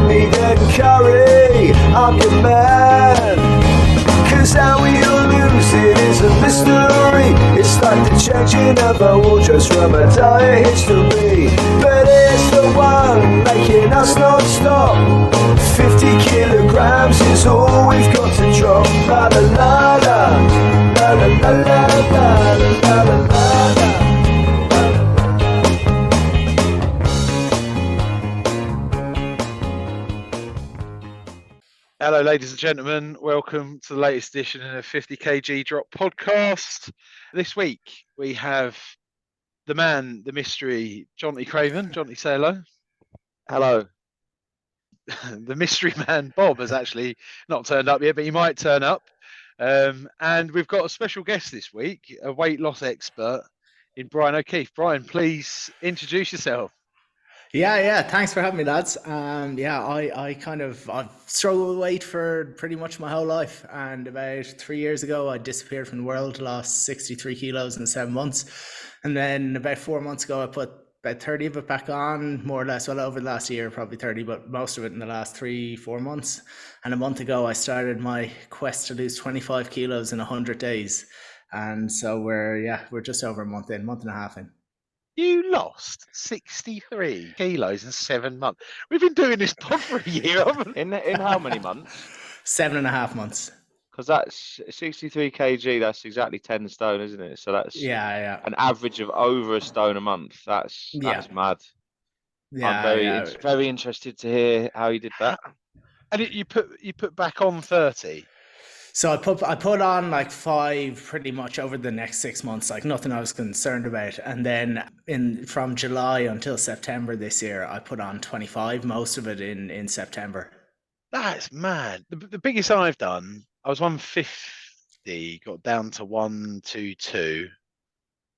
meat and curry, I'm your man. Cause how we all lose it is a mystery. It's like the changing of our wardrobes from a dire history. But it's the one making us not stop. 50 kilograms is all we've got to drop. La la la la, la la la la la la la la. Hello, ladies and gentlemen. Welcome to the latest edition of 50 kg Drop podcast. This week we have the man, the mystery, Jonty Craven. Jonty, say hello. Hello. The mystery man, Bob, has actually not turned up yet, but he might turn up. And we've got a special guest this week, a weight loss expert in Bryan O'Keeffe. Bryan, please introduce yourself. Yeah. Thanks for having me, lads. I've struggled with weight for pretty much my whole life. And about 3 years ago, I disappeared from the world, lost 63 kilos in 7 months. And then about 4 months ago, I put about 30 of it back on, more or less. Well, over the last year, probably 30, but most of it in the last 3-4 months. And a month ago, I started my quest to lose 25 kilos in 100 days. And so we're just over a month and a half in. You lost 63 kilos in 7 months. We've been doing this pod for a year, haven't we? In how many months? 7.5 months. Because that's 63 kg. That's exactly 10 stone, isn't it? So that's an average of over a stone a month. That's mad. Yeah, I'm very interested to hear how you did that. And you put back on 30. So I put on like 5 pretty much over the next 6 months, like nothing I was concerned about. And then from July until September this year, I put on 25, most of it in September. That's mad. The biggest I've done, I was 150, got down to 122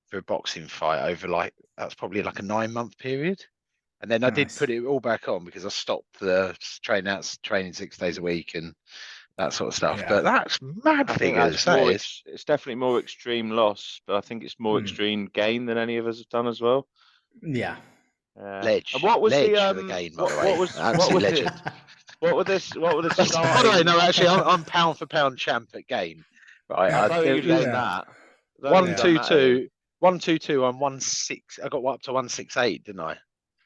for a boxing fight over that's probably like a 9-month period. And then I did put it all back on because I stopped the training 6 days a week and that sort of stuff. Yeah. But that's mad figures. It's definitely more extreme loss, but I think it's more extreme gain than any of us have done as well. Yeah. Ledge. And what was ledge for the gain, by the way? What was legend. What were the By the way, no, actually, I'm pound for pound champ at gain. Right. I think you that. 122. 122 on 16. I got up to 168, didn't I?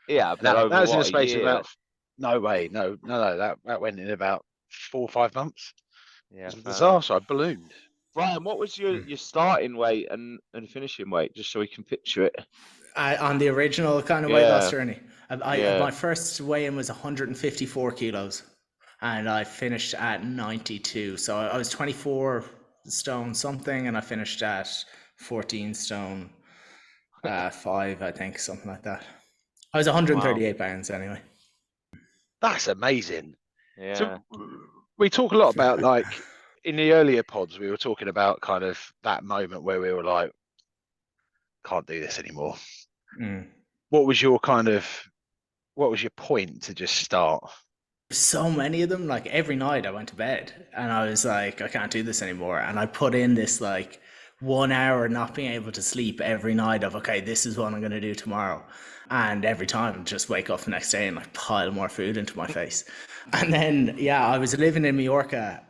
Yeah, but that was in a space of about. No way. No. That went in about 4 or 5 months. Yeah, it was a disaster. I ballooned. Bryan, what was your starting weight and finishing weight, just so we can picture it? On the original kind of weight loss journey, my first weigh-in was 154 kilos, and I finished at 92. So I was 24 stone something, and I finished at 14 stone 5, I think, something like that. I was 138 pounds anyway. That's amazing. Yeah. So we talk a lot about, like, in the earlier pods, we were talking about kind of that moment where we were like, can't do this anymore. What was your point to just start? So many of them, like every night I went to bed and I was like, I can't do this anymore. And I put in this like 1 hour not being able to sleep every night of, okay, this is what I'm going to do tomorrow. And every time just wake up the next day and like pile more food into my face. And then, I was living in Mallorca.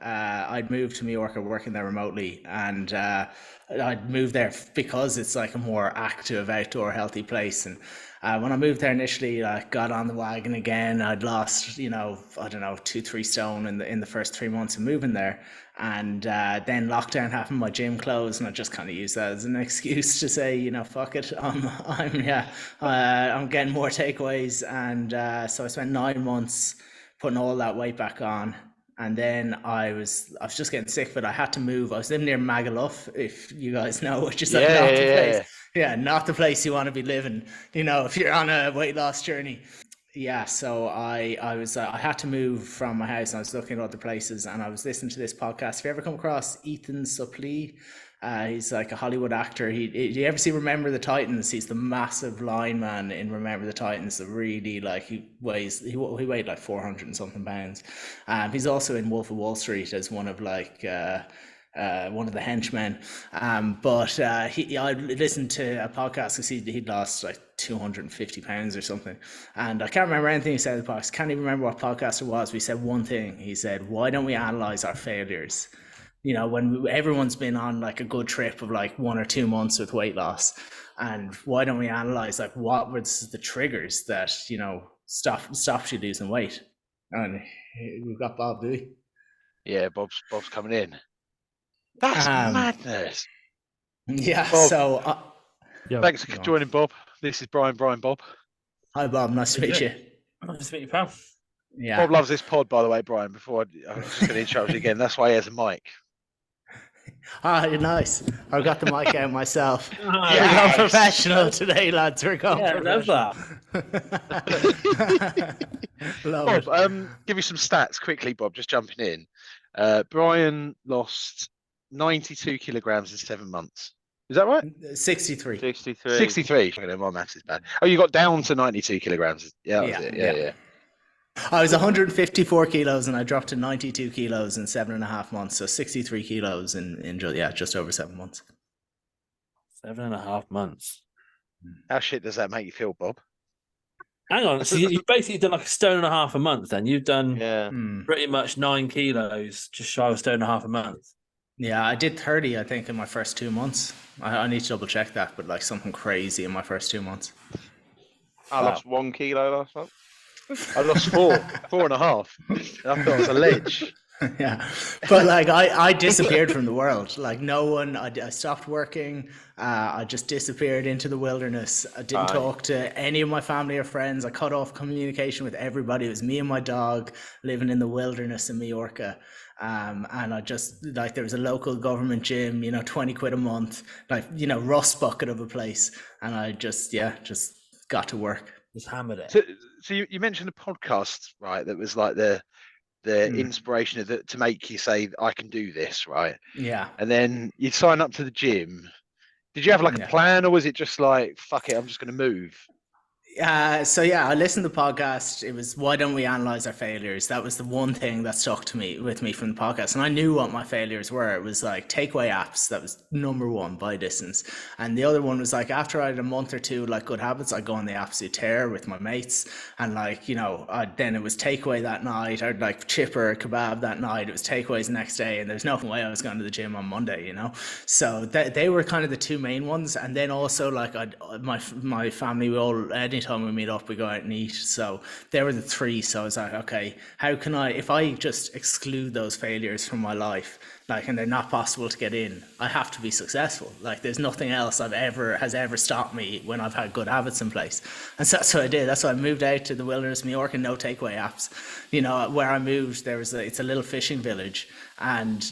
I'd moved to Mallorca working there remotely. And I'd moved there because it's like a more active, outdoor, healthy place. And when I moved there initially, I got on the wagon again. I'd lost, 2-3 stone in the first 3 months of moving there. And then lockdown happened, my gym closed, and I just kind of used that as an excuse to say, fuck it, I'm getting more takeaways. And so I spent 9 months putting all that weight back on. And then I was just getting sick of it. I had to move. I was living near Magaluf, if you guys know, which is like not the place. Yeah, not the place you want to be living, if you're on a weight loss journey. Yeah, so I had to move from my house, and I was looking at other places, and I was listening to this podcast. Have you ever come across Ethan Suplee? He's like a Hollywood actor. Do you ever see Remember the Titans? He's the massive lineman in Remember the Titans that really, like, he weighed like 400 and something pounds. He's also in Wolf of Wall Street as one of the henchmen. I listened to a podcast because he'd lost like £250 or something. And I can't remember anything he said in the podcast. Can't even remember what podcast it was. We said one thing. He said, why don't we analyze our failures? When everyone's been on like a good trip of like 1 or 2 months with weight loss, and why don't we analyze like what was the triggers that stops you losing weight? And we've got Bob, do we? Yeah, Bob's coming in. That's madness. Yeah. Bob, so thanks for joining, Bob. This is Brian, Bob. Hi, Bob. Nice to meet you. Nice to meet you, pal. Yeah. Bob loves this pod, by the way, Brian. I'm just going to interrupt you again. That's why he has a mic. Nice. I got the mic out myself. Yes. We're going professional today, lads. We're going professional. I love that. Bob, give you some stats quickly, Bob, just jumping in. Brian lost 92 kilograms in 7 months. Is that right? 63. 63. My maths is bad. Oh, you got down to 92 kilograms. Yeah. I was 154 kilos and I dropped to 92 kilos in 7.5 months. So 63 kilos in just over 7 months. 7.5 months. How shit does that make you feel, Bob? Hang on. So you've basically done like 1.5 stone a month then. You've done pretty much 9 kilos, just shy of 1.5 stone a month. Yeah, I did 30, I think, in my first 2 months. I need to double check that, but like something crazy in my first 2 months. I lost 1 kilo last month. I lost 4.5. I thought it was a ledge. Yeah, but like I disappeared from the world. Like no one. I stopped working. I just disappeared into the wilderness. I didn't talk to any of my family or friends. I cut off communication with everybody. It was me and my dog living in the wilderness in Mallorca. And I just there was a local government gym, 20 quid a month, rust bucket of a place. And I just got to work. Just hammered it. So you mentioned a podcast, right? That was like the inspiration to make you say, I can do this, right? Yeah. And then you sign up to the gym. Did you have like a plan, or was it just like, fuck it, I'm just going to move? I listened to the podcast. It was, why don't we analyze our failures? That was the one thing that stuck with me from the podcast. And I knew what my failures were. It was like takeaway apps. That was number one by distance. And the other one was like, after I had a month or two, like good habits, I'd go on the absolute tear with my mates. And then it was takeaway that night. I'd like chipper kebab that night. It was takeaways the next day. And there's no way I was going to the gym on Monday, So they were kind of the two main ones. And then also my family, we all, anytime we meet up, we go out and eat. So they were the three. So I was like, okay, how can if I just exclude those failures from my life, and they're not possible to get in, I have to be successful. There's nothing else has ever stopped me when I've had good habits in place. And so that's what I did. That's why I moved out to the wilderness, Mallorca, no takeaway apps. Where I moved, it's a little fishing village, and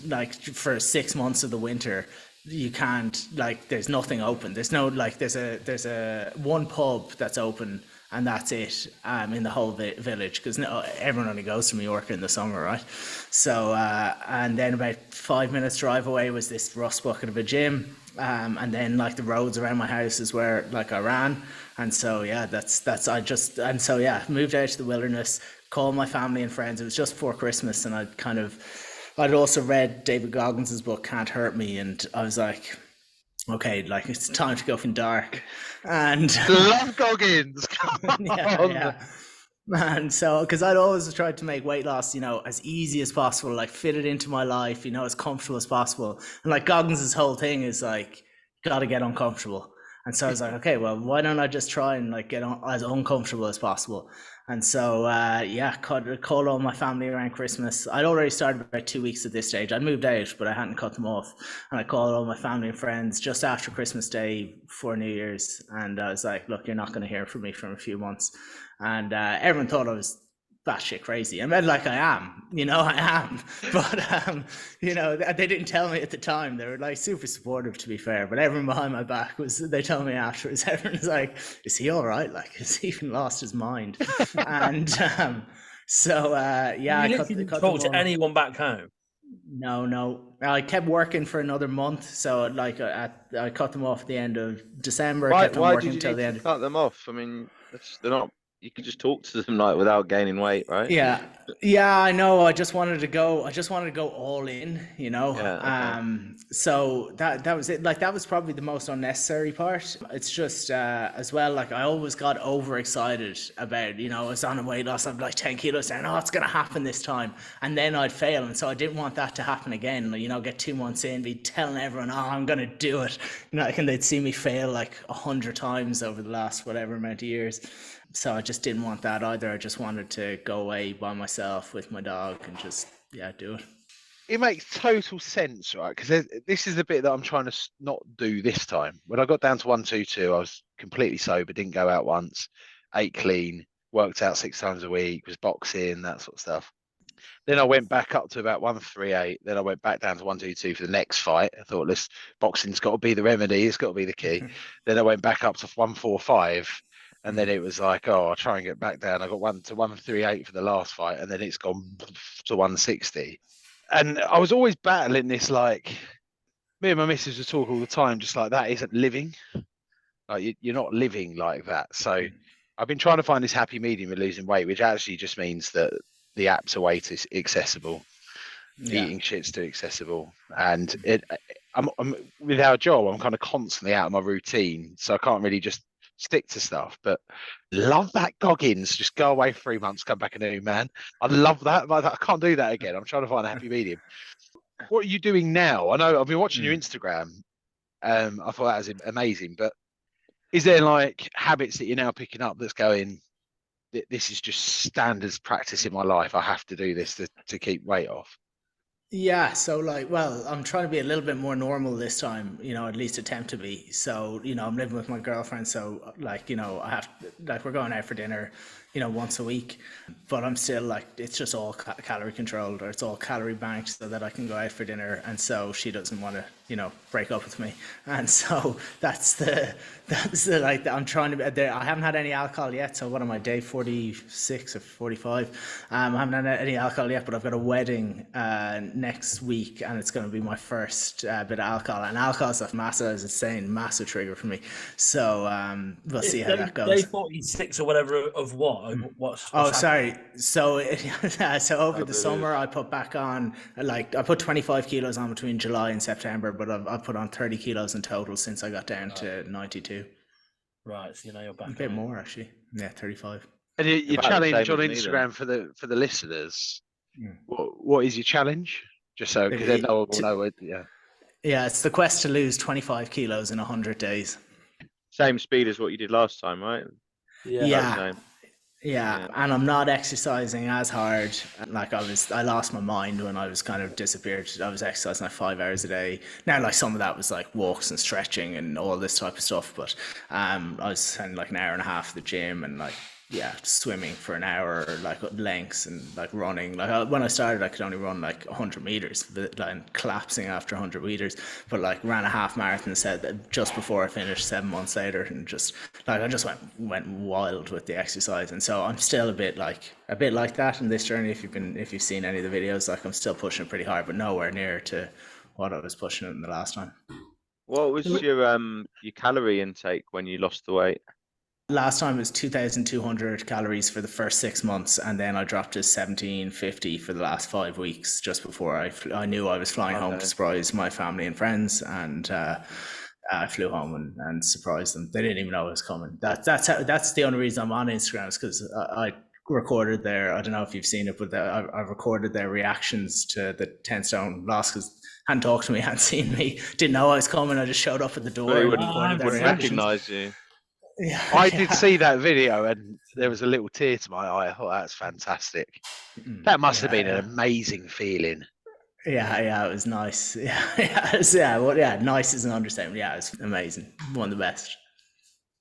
for 6 months of the winter, you can't, there's nothing open. There's no, there's a one pub that's open, and that's it in the whole village, because everyone only goes to Mallorca in the summer, right? So and then about 5 minutes drive away was this rust bucket of a gym, and then the roads around my house is where I ran. And so moved out to the wilderness, called my family and friends. It was just before Christmas, and I'd also read David Goggins' book Can't Hurt Me, and I was like, okay, it's time to go from dark. And love Goggins. yeah. And so, because I'd always tried to make weight loss, as easy as possible, fit it into my life, as comfortable as possible. And Goggins' whole thing is got to get uncomfortable. And so I was like, okay, well, why don't I just try and get as uncomfortable as possible? And so, called all my family around Christmas. I'd already started about 2 weeks at this stage. I'd moved out, but I hadn't cut them off. And I called all my family and friends just after Christmas Day for New Year's. And I was like, look, you're not going to hear from me for a few months. And everyone thought I was batshit crazy. I mean, I am, I am. But, they didn't tell me at the time. They were super supportive, to be fair. But everyone behind my back they told me afterwards, everyone's like, is he all right? Has he even lost his mind? And you cut talk to anyone back home? No. I kept working for another month. So I cut them off at the end of December. Why I kept them working did you until the end. cut them off? I mean, they're not. you could just talk to them like without gaining weight, right? Yeah, I know. I just wanted to go all in, you know. Yeah, okay. So that was it. Like that was probably the most unnecessary part. It's just as well. Like I always got overexcited about, you know, I was on a weight loss of like 10 kilos, saying, "Oh, it's gonna happen this time," and then I'd fail, and so I didn't want that to happen again. You know, get 2 months in, be telling everyone, "Oh, I'm gonna do it," you know, and they'd see me fail like 100 times over the last whatever amount of years. So I just didn't want that either. I just wanted to go away by myself with my dog and just, do it. It makes total sense, right? Because this is the bit that I'm trying to not do this time. When I got down to 122, I was completely sober, didn't go out once, ate clean, worked out 6 times a week, was boxing, that sort of stuff. Then I went back up to about 138. Then I went back down to 122 for the next fight. I thought, boxing's got to be the remedy. It's got to be the key. Then I went back up to 145. And then it was like, oh, I'll try and get back down. I got 138 for the last fight, and then it's gone to 160. And I was always battling this, like, me and my missus would talk all the time, just like that isn't living. Like you're not living like that. So I've been trying to find this happy medium with losing weight, which actually just means that the apps are way too accessible. Eating shit's too accessible, and I'm with our job. I'm kind of constantly out of my routine, so I can't really just stick to stuff. But love that Goggins. Just go away for 3 months, come back a new man. I love that, but I can't do that again. I'm trying to find a happy medium. What are you doing now? I know I've been watching your Instagram. I thought that was amazing. But is there like habits that you're now picking up that's going, this is just standards practice in my life. I have to do this to keep weight off? Yeah, so like, well, I'm trying to be a little bit more normal this time, you know, at least attempt to be. So, you know, I'm living with my girlfriend, so like, you know, we're going out for dinner, you know, once a week, but I'm still like, it's just all calorie controlled, or it's all calorie banked so that I can go out for dinner. And so she doesn't want to, you know, break up with me. And so that's the like, I'm trying to be there. I haven't had any alcohol yet. So what am I, day 46 or 45? I haven't had any alcohol yet, but I've got a wedding next week, and it's going to be my first bit of alcohol. And alcohol is massive trigger for me. So we'll see how that goes. Day 46 or whatever of what? Sorry. So over the summer, I put back on, like, I put 25 kilos on between July and September, but I've put on 30 kilos in total since I got down to 92. Right, so you know you're back. A bit more, actually. Yeah, 35. And your challenge on Instagram for the listeners, what is your challenge? Just so, because then no one will know it. Yeah, it's the quest to lose 25 kilos in 100 days. Same speed as what you did last time, right? Yeah, and I'm not exercising as hard. Like I lost my mind when I was kind of disappeared. I was exercising like 5 hours a day. Now, like some of that was like walks and stretching and all this type of stuff. But I was spending like an hour and a half at the gym and like, swimming for an hour, or like lengths, and like running. Like when I started, I could only run like 100 meters, like collapsing after 100 meters. But like ran a half marathon set just before I finished 7 months later, and just like I just went wild with the exercise. And so I'm still a bit like that in this journey. If you've seen any of the videos, like I'm still pushing it pretty hard, but nowhere near to what I was pushing it in the last time. What was your calorie intake when you lost the weight? Last time it was 2,200 calories for the first 6 months, and then I dropped to 1,750 for the last 5 weeks, just before I knew I was flying home to surprise my family and friends, and I flew home and surprised them. They didn't even know I was coming. That's the only reason I'm on Instagram, is because I recorded I don't know if you've seen it, but I recorded their reactions to the 10 stone loss, because hadn't talked to me, hadn't seen me, didn't know I was coming. I just showed up at the door. They wouldn't recognize you. Yeah, I did see that video, and there was a little tear to my eye. I thought, that's fantastic. That must have been an amazing feeling. Yeah, it was nice. Nice is an understatement. Yeah, it was amazing. One of the best.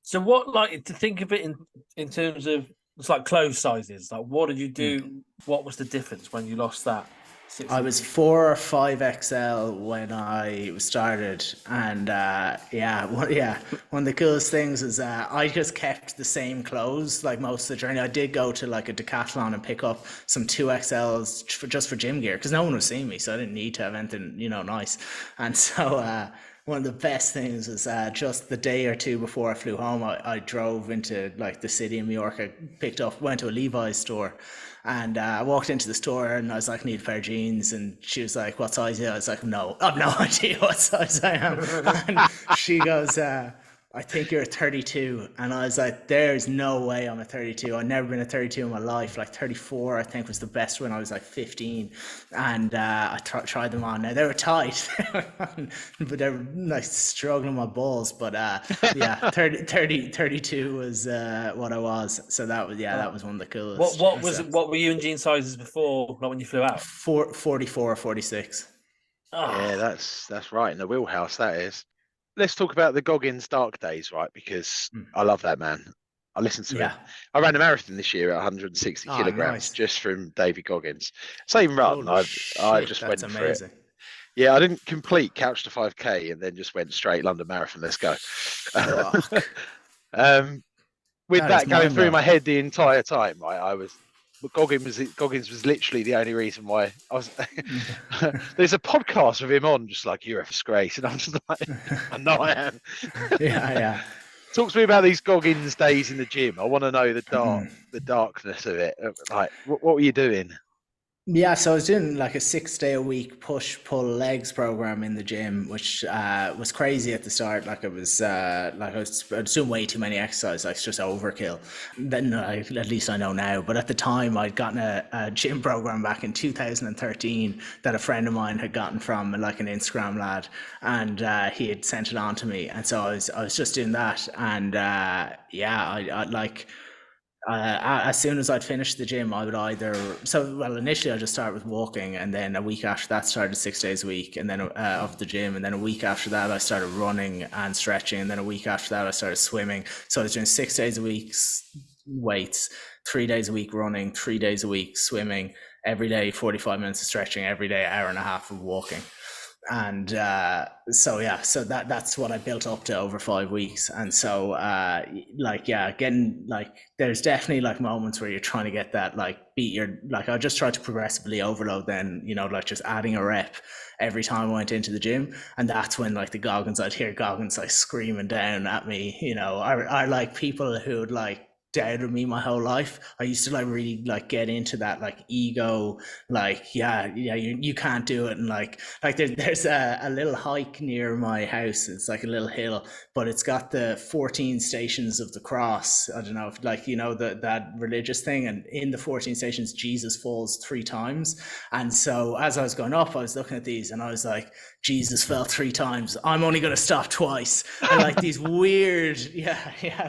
So what, like, to think of it in terms of, it's like clothes sizes, like what did you do? What was the difference when you lost that? I was 4 or 5 XL when I started, and one of the coolest things was I just kept the same clothes like most of the journey. I did go to like a Decathlon and pick up some 2XLs just for gym gear, because no one was seeing me, so I didn't need to have anything, nice. And so one of the best things was just the day or two before I flew home, I drove into like the city in Mallorca, went to a Levi's store, and I walked into the store and I was like, I need a pair of jeans, and she was like, what size are you? I was like, no, I've no idea what size I am. And she goes, I think you're a 32. And I was like, there's no way I'm a 32. I've never been a 32 in my life. Like 34, I think, was the best when I was like 15. And I tried them on. Now, they were tight, but they were like struggling my balls. But yeah, 32 was what I was. So that was one of the coolest. What were you in jean sizes before, like when you flew out? 44 or 46. Oh. Yeah, that's right in the wheelhouse, that is. Let's talk about the Goggins dark days, right? Because I love that man. I listened to him. I ran a marathon this year at 160 kilograms just from David Goggins. Same run. I just went for it. Yeah, I didn't complete Couch to 5K and then just went straight London Marathon. Let's go. With that going through my head the entire time, right? Goggins was literally the only reason why I was. There's a podcast with him on, just like, you're a disgrace, and I'm just like, I know I am. Yeah. Talk to me about these Goggins days in the gym. I want to know the darkness of it. Like, what were you doing? Yeah, so I was doing like a 6-day-a-week push-pull legs program in the gym, which was crazy at the start. Like I was doing way too many exercises, like it's just overkill. Then at least I know now. But at the time, I'd gotten a gym program back in 2013 that a friend of mine had gotten from like an Instagram lad, and he had sent it on to me. And so I was just doing that, and I like. As soon as I'd finished the gym, I would initially I just started with walking, and then a week after that started 6 days a week, and then of the gym, and then a week after that I started running and stretching, and then a week after that I started swimming. So I was doing 6 days a week weights, 3 days a week running, 3 days a week swimming, every day 45 minutes of stretching, every day hour and a half of walking. And so that's what I built up to over 5 weeks. And so there's definitely like moments where you're trying to get that, like I just tried to progressively overload, then like just adding a rep every time I went into the gym. And that's when like I'd hear Goggins like screaming down at me. I like people who would like doubted me my whole life. I used to like really like get into that like ego, like you can't do it, and like there's a little hike near my house. It's like a little hill, but it's got the 14 stations of the cross. I don't know if that religious thing, and in the 14 stations Jesus falls 3 times. And so as I was going up, I was looking at these and I was like, Jesus fell 3 times, I'm only going to stop twice. And like these weird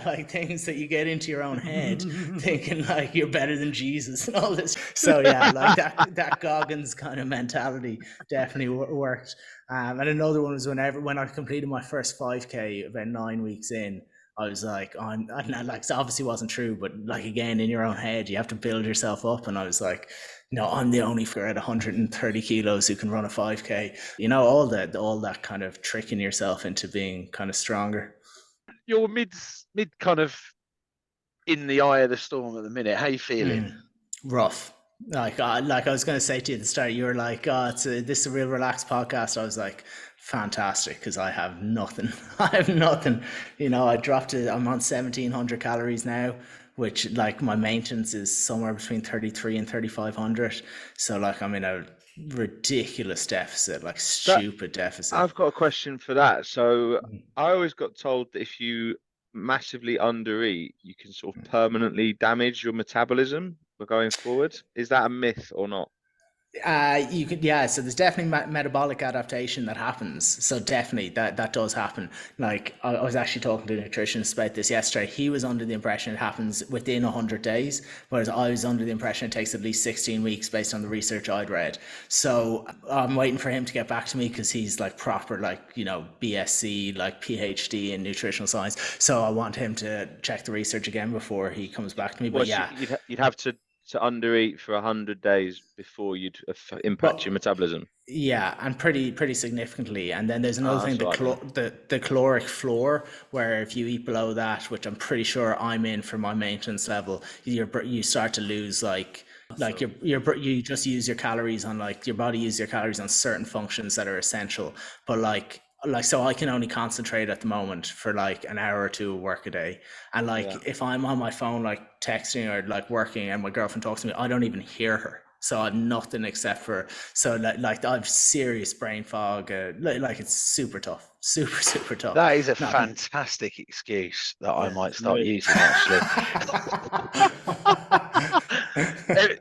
like things that you get into your own head thinking like you're better than Jesus and all this. So like that Goggins kind of mentality definitely worked. And another one was when I completed my first 5K about 9 weeks in, I was like, it obviously wasn't true, but like again, in your own head, you have to build yourself up. And I was like, no, I'm the only figure at 130 kilos who can run a 5K. All that kind of tricking yourself into being kind of stronger. You're mid kind of in the eye of the storm at the minute. How are you feeling? Rough. Like I was going to say to you at the start, you were like, this is a real relaxed podcast. I was like, fantastic, because I have nothing. I dropped it. I'm on 1,700 calories now, which like my maintenance is somewhere between 33 and 3,500. So like I'm in a ridiculous deficit, like stupid deficit. I've got a question for that. So I always got told that if you massively undereat, you can sort of permanently damage your metabolism for going forward. Is that a myth or not? You could, so there's definitely metabolic adaptation that happens. So definitely that does happen. Like I was actually talking to a nutritionist about this yesterday. He was under the impression it happens within 100 days, whereas I was under the impression it takes at least 16 weeks based on the research I'd read. So I'm waiting for him to get back to me, because he's like proper, like, BSc, like PhD in nutritional science. So I want him to check the research again before he comes back to me. But you'd have to undereat for 100 days before you'd impact your metabolism. Yeah, and pretty significantly. And then there's another thing, the caloric floor, where if you eat below that, which I'm pretty sure I'm in for my maintenance level, you start to lose you just use your calories on, like, your body uses your calories on certain functions that are essential. But like like, so I can only concentrate at the moment for like an hour or two of work a day. And like, if I'm on my phone, like texting or like working and my girlfriend talks to me, I don't even hear her. So I'm nothing except for, so like I've serious brain fog. Like it's super tough, super tough. That is a fantastic excuse that I might start using, actually.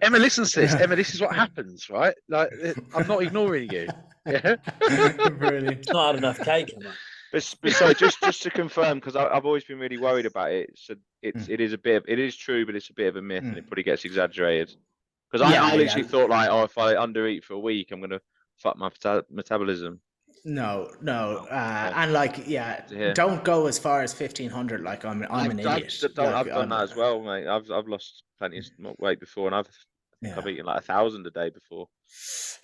Emma listens to this. Emma, this is what happens, right? Like, I'm not ignoring you. Yeah. Brilliant. It's not had enough cake, Emma. But sorry, just to confirm, because I've always been really worried about it. So it is true, but it's a bit of a myth, and it probably gets exaggerated. Because I literally thought like, oh, if I undereat for a week, I'm gonna fuck my metabolism. No, and like, don't go as far as 1500. Like I'm an idiot. I've done that as well, mate. I've lost plenty of weight before, and I've eaten like 1,000 a day before.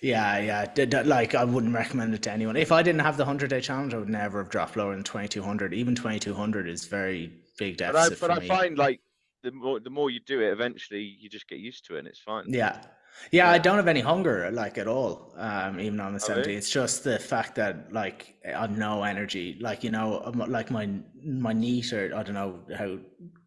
Like I wouldn't recommend it to anyone. If I didn't have the 100-day challenge, I would never have dropped lower than 2200. Even 2200 is very big deficit. But I find like the more you do it, eventually you just get used to it, and it's fine. Yeah, I don't have any hunger like at all. Even on the 70, really? It's just the fact that like I've no energy. Like, you know, like my NEAT, or I don't know how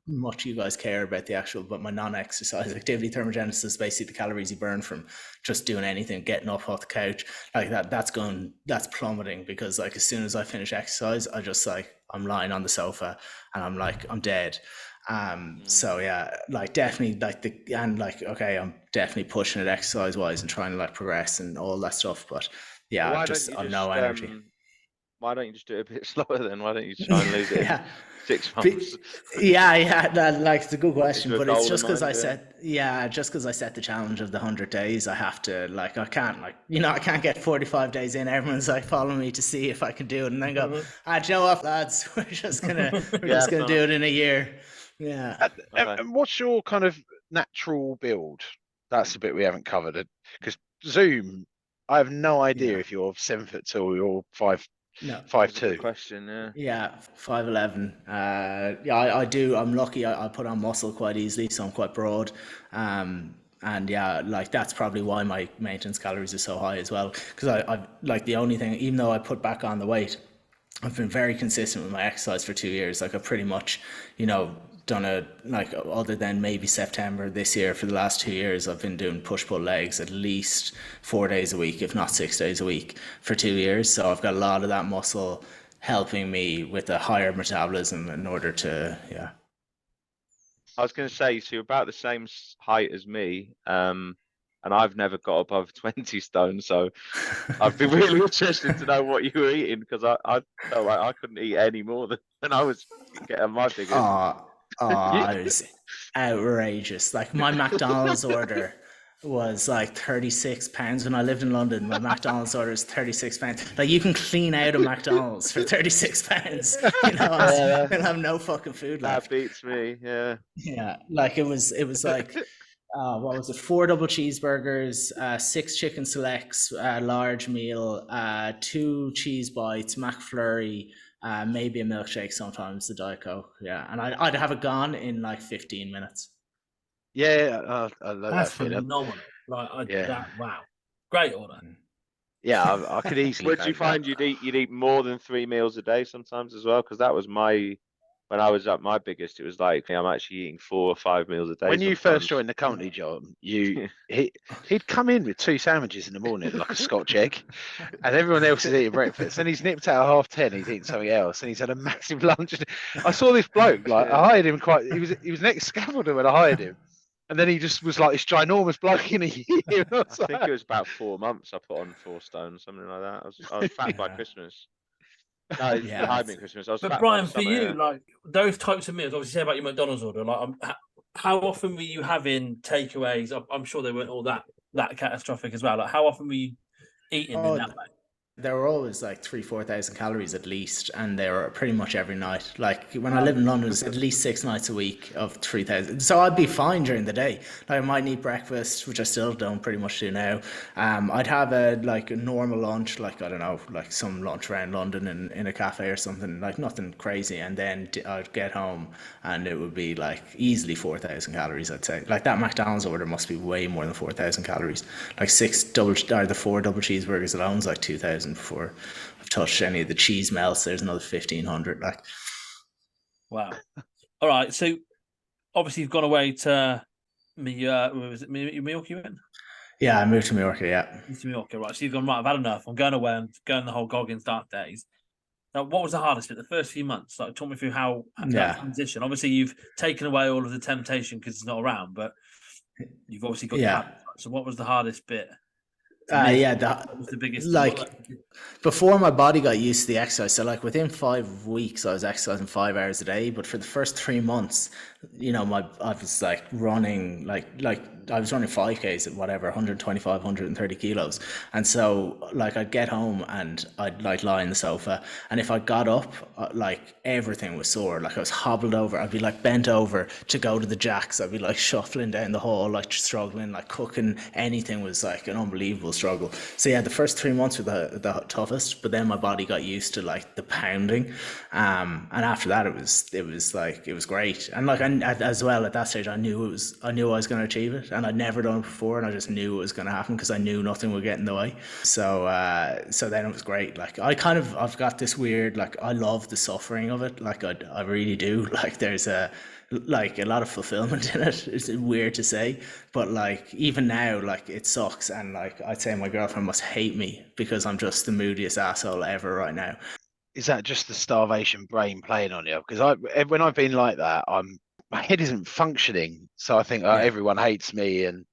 much you guys care about the actual, but my non-exercise activity thermogenesis is basically the calories you burn from just doing anything, getting up off the couch like that. That's plummeting, because like as soon as I finish exercise, I just like I'm lying on the sofa and I'm like I'm dead. So yeah, like definitely okay, I'm definitely pushing it exercise wise and trying to like progress and all that stuff, but yeah, I've no energy. Why don't you just do it a bit slower then? Why don't you try and lose it in 6 months? It's a good question, but it's just because I set the challenge of the 100 days. I have to, like, I can't get 45 days in. Everyone's like following me to see if I can do it, and then go, do you know what, lads, we're just gonna do it in a year. Yeah. And what's your kind of natural build? That's the bit we haven't covered. Because Zoom, I have no idea if you're 7'2" or 5'2". Question, yeah, 5'11". I do. I'm lucky. I put on muscle quite easily, so I'm quite broad. And yeah, like that's probably why my maintenance calories are so high as well. Because I like the only thing, even though I put back on the weight, I've been very consistent with my exercise for 2 years. Like I've pretty much, done other than maybe September this year, for the last 2 years, I've been doing push-pull legs at least 4 days a week, if not 6 days a week, for 2 years. So I've got a lot of that muscle helping me with a higher metabolism in order to, I was going to say, so you're about the same height as me, and I've never got above 20 stone, so I'd be really interested to know what you were eating, because I felt like I couldn't eat any more than I was getting my figures. It was outrageous. Like my McDonald's order was like £36 when I lived in London. My McDonald's order is £36. Like you can clean out a McDonald's for £36. And have no fucking food left. That beats me. Yeah. Yeah. Like it was like what was it? 4 double cheeseburgers, 6 chicken selects, large meal, 2 cheese bites, McFlurry, maybe a milkshake sometimes, the Diet Coke. Yeah, and I'd have it gone in like 15 minutes. Yeah, I love that's that phenomenal. Wow, great order. Yeah, I could easily. Would you find you'd eat more than 3 meals a day sometimes as well? Because that was when I was at my biggest, it was like I'm actually eating 4 or 5 meals a day. When you first joined the company, John, he'd come in with 2 sandwiches in the morning, like a Scotch egg, and everyone else is eating breakfast. And he's nipped out at 10:30. He's eating something else, and he's had a massive lunch. I saw this bloke. Like I hired him He was an ex-scaffolder when I hired him, and then he just was like this ginormous bloke in a year. I think it was about 4 months. I put on 4 stone, something like that. I was fat by Christmas. No, Christmas. But Brian, for you, like those types of meals, obviously, say about your McDonald's order. Like, how often were you having takeaways? I'm sure they weren't all that catastrophic as well. Like, how often were you eating in that way? There were always like 3,000-4,000 calories at least, and they were pretty much every night. Like when I lived in London, it was at least 6 nights a week of 3,000. So I'd be fine during the day. Like I might eat breakfast, which I still don't pretty much do now. I'd have a normal lunch, like I don't know, like some lunch around London in a cafe or something, like nothing crazy. And then I'd get home, and it would be like easily 4,000 calories. I'd say like that McDonald's order must be way more than 4,000 calories. Like the 4 double cheeseburgers alone is like 2,000. 2,000 before I've touched any of the cheese melts. There's another 1,500. Like, Wow. All right. So obviously you've gone away to was it Mallorca you went? yeah, I moved to Mallorca. Yeah. To Mallorca, right? So you've gone, right, I've had enough. I'm going away. I'm going the whole Goggins dark days. Now, what was the hardest bit? The first few months, like, talk me through how Yeah. that transition. Obviously, you've taken away all of the temptation because it's not around, but you've obviously got your Yeah. habits. So, what was the hardest bit? Yeah, What was the biggest? Before my body got used to the exercise, so like within 5 weeks, I was exercising 5 hours a day. But for the first 3 months, I was like running, like I was running 5Ks at whatever, 125, 130 kilos. And so like I'd get home and I'd like lie on the sofa. And if I got up, like everything was sore. Like I was hobbled over. I'd be like bent over to go to the jacks. I'd be like shuffling down the hall, like struggling, like cooking. Anything was like an unbelievable struggle. So yeah, the first 3 months were the toughest, but then my body got used to like the pounding. And after that, it was great. And like, as well at that stage, I knew I was going to achieve it. And I'd never done it before, and I just knew it was going to happen because I knew nothing would get in the way. So then it was great. Like I've got this weird, like I love the suffering of it. Like I really do. Like there's a lot of fulfillment in it. It's weird to say, but like even now, like it sucks, and like I'd say my girlfriend must hate me because I'm just the moodiest asshole ever right now. Is that just the starvation brain playing on you? Because when I've been like that, my head isn't functioning, so I think everyone hates me and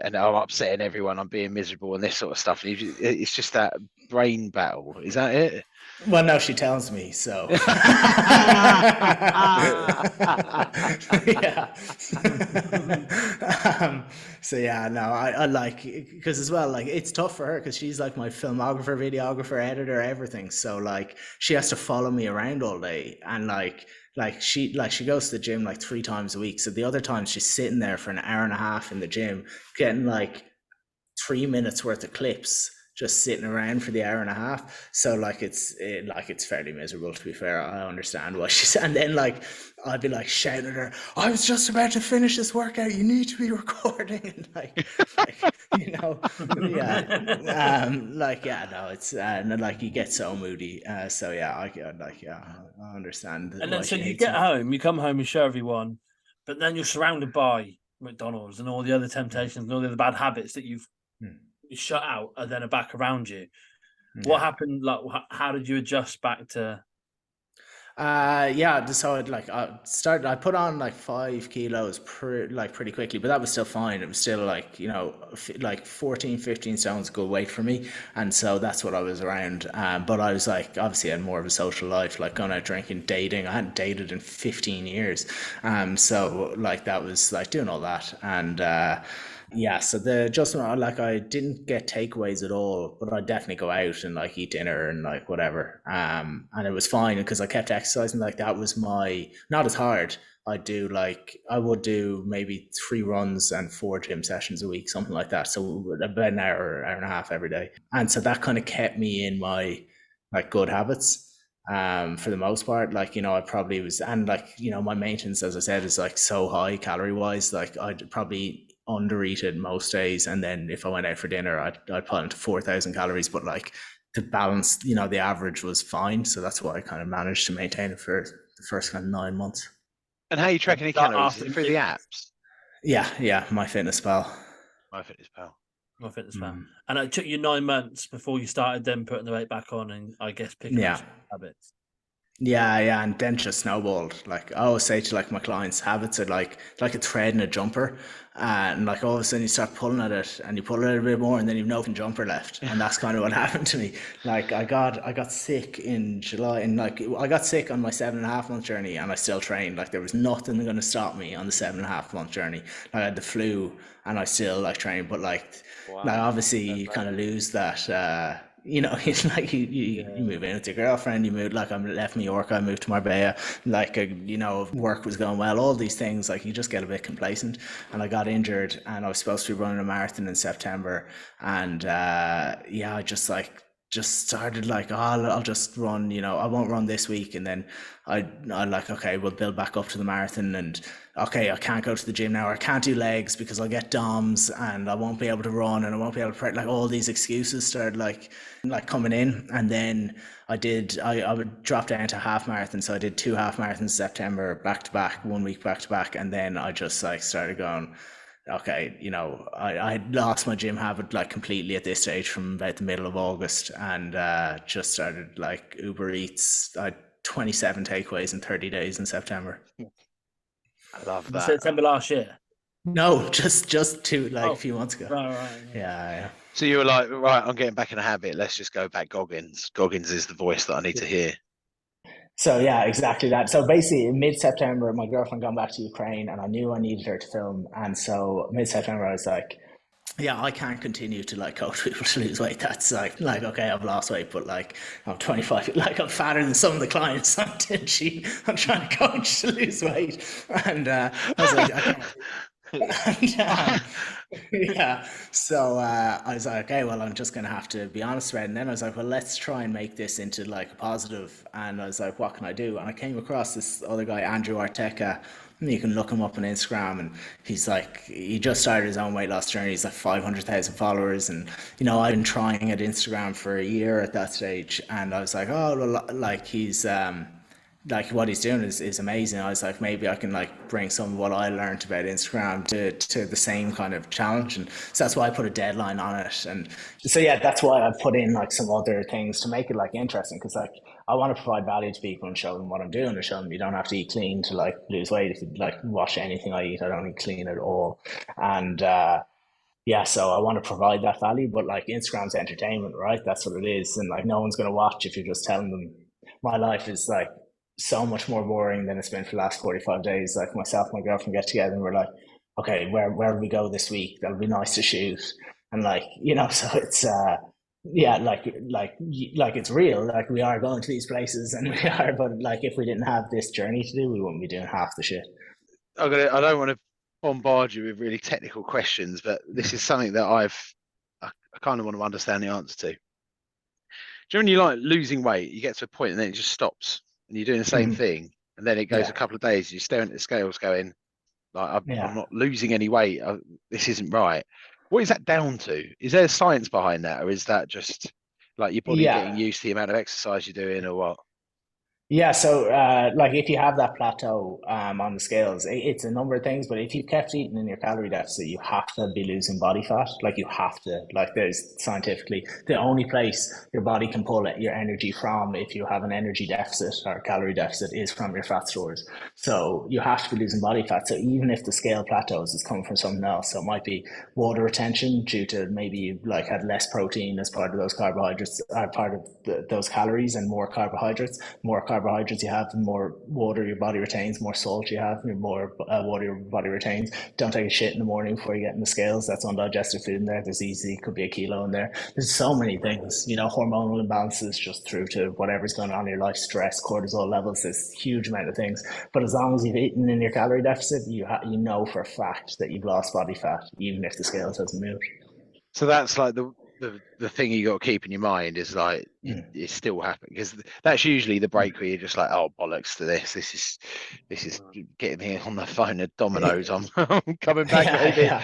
I'm upsetting everyone. I'm being miserable and this sort of stuff. And it's just that brain battle. Is that it? Well, no, she tells me so. Yeah. So yeah, no, I like, because as well, like it's tough for her because she's like my filmographer, videographer, editor, everything. So like she has to follow me around all day, and she goes to the gym like 3 times a week. So the other times she's sitting there for an hour and a half in the gym, getting like 3 minutes worth of clips, just sitting around for the hour and a half. So like it's fairly miserable, to be fair. I understand why she's, and then like I'd be like shouting at her, I was just about to finish this workout, you need to be recording. And it's and like you get so moody. So yeah, I understand. And then so you get home, you come home and show everyone, but then you're surrounded by McDonald's and all the other temptations and all the other bad habits that you've shut out and then are back around you. What happened? Like, how did you adjust back to? So I put on like 5 kilos pretty quickly, but that was still fine. It was still like, like 14, 15 stones, a good weight for me. And so that's what I was around. But I was like, obviously I had more of a social life, like going out drinking, dating. I hadn't dated in 15 years. So like that was like doing all that. And, so the adjustment, like I didn't get takeaways at all, but I'd definitely go out and like eat dinner and like whatever. And it was fine because I kept exercising. Like that was not as hard. I would do maybe 3 runs and 4 gym sessions a week, something like that. So about an hour and a half every day. And so that kind of kept me in my like good habits. For the most part, like, I probably was, and like, my maintenance, as I said, is like so high calorie wise, like I'd probably undereated most days, and then if I went out for dinner, I'd put into 4,000 calories, but like the balance, the average was fine. So that's why I kind of managed to maintain it for the first kind of 9 months. And how are you tracking your calories? Is it through the apps? Yeah, MyFitnessPal. MyFitnessPal. And it took you 9 months before you started then putting the weight back on and I guess picking up some habits. Yeah, and then just snowballed. Like I always say to like my clients, habits are like a thread in a jumper, and like all of a sudden you start pulling at it, and you pull a little bit more, and then you've no jumper left, and that's kind of what happened to me. Like I got sick in July, and like I got sick on my 7.5 month journey, and I still trained. Like there was nothing going to stop me on the 7.5 month journey. Like I had the flu, and I still like trained, but like obviously you kind of lose that. It's like you move in with your girlfriend, you move, like I left Mallorca, I moved to Marbella, like, work was going well, all these things, like you just get a bit complacent. And I got injured, and I was supposed to be running a marathon in September. And I just like just started like, oh, I'll just run, I won't run this week. And then I like, okay, we'll build back up to the marathon. And okay, I can't go to the gym now. Or I can't do legs because I'll get DOMs and I won't be able to run and I won't be able to like all these excuses started like coming in. And then I would drop down to half marathon. So I did 2 half marathons in September back to back, 1 week back to back. And then I just like started going, okay, I had lost my gym habit like completely at this stage from about the middle of August, and just started like Uber Eats. I had 27 takeaways in 30 days in September. I love that. September last year. No, just to like a few months ago. Right. Yeah. So you were like, right, I'm getting back in a habit. Let's just go back Goggins. Goggins is the voice that I need to hear. So yeah, exactly that. So basically, in mid-September, my girlfriend got back to Ukraine, and I knew I needed her to film. And so mid-September, I was like, yeah, I can't continue to like coach people to lose weight. That's like okay, I've lost weight, but like I'm 25, like I'm fatter than some of the clients I'm trying to coach to lose weight, and I was like, I can't. And, yeah, so I was like, okay, well, I'm just gonna have to be honest about it. And then I was like, well, let's try and make this into like a positive. And I was like, what can I do? And I came across this other guy, Andrew Arteca. You can look him up on Instagram, and he's like, he just started his own weight loss journey. He's like 500,000 followers, and I've been trying at Instagram for a year at that stage, and I was like, oh, well, like he's like what he's doing is amazing. I was like, maybe I can like bring some of what I learned about Instagram to the same kind of challenge. And so that's why I put a deadline on it. And so yeah, that's why I put in like some other things to make it like interesting, because like I want to provide value to people and show them what I'm doing, and show them you don't have to eat clean to like lose weight. If you like watch anything I eat, I don't eat clean at all. And yeah, so I want to provide that value, but like Instagram's entertainment, right? That's what it is. And like no one's going to watch if you're just telling them my life is like so much more boring than it's been for the last 45 days. Like myself and my girlfriend get together and we're like, okay, where do we go this week? That'll be nice to shoot. And like, so it's, yeah, like it's real. Like we are going to these places and we are, but like if we didn't have this journey to do, we wouldn't be doing half the shit. I don't want to bombard you with really technical questions, but this is something that I kind of want to understand the answer to. Do you know when you like losing weight, you get to a point and then it just stops and you're doing the same thing, and then it goes a couple of days, you're staring at the scales going, like, I'm not losing any weight. This isn't right. What is that down to? Is there science behind that, or is that just like your body getting used to the amount of exercise you're doing, or what? Yeah, so like if you have that plateau on the scales, it's a number of things, but if you kept eating in your calorie deficit, you have to be losing body fat. Like you have to, like there's scientifically, the only place your body can pull your energy from if you have an energy deficit or calorie deficit is from your fat stores. So you have to be losing body fat. So even if the scale plateaus, it's coming from something else. So it might be water retention due to maybe you like had less protein as part of those carbohydrates, part of those calories, and more carbohydrates. More carbohydrates you have, the more water your body retains, more salt you have, the more water your body retains. Don't take a shit in the morning before you get in the scales. That's undigested food in there. There's easy, could be a kilo in there. There's so many things, hormonal imbalances just through to whatever's going on in your life, stress, cortisol levels. There's a huge amount of things. But as long as you've eaten in your calorie deficit, you know for a fact that you've lost body fat, even if the scales hasn't moved. So that's like the thing you got to keep in your mind is like it's still happening, because that's usually the break where you're just like, oh bollocks to this. This is getting me on the phone at Domino's. I'm coming back.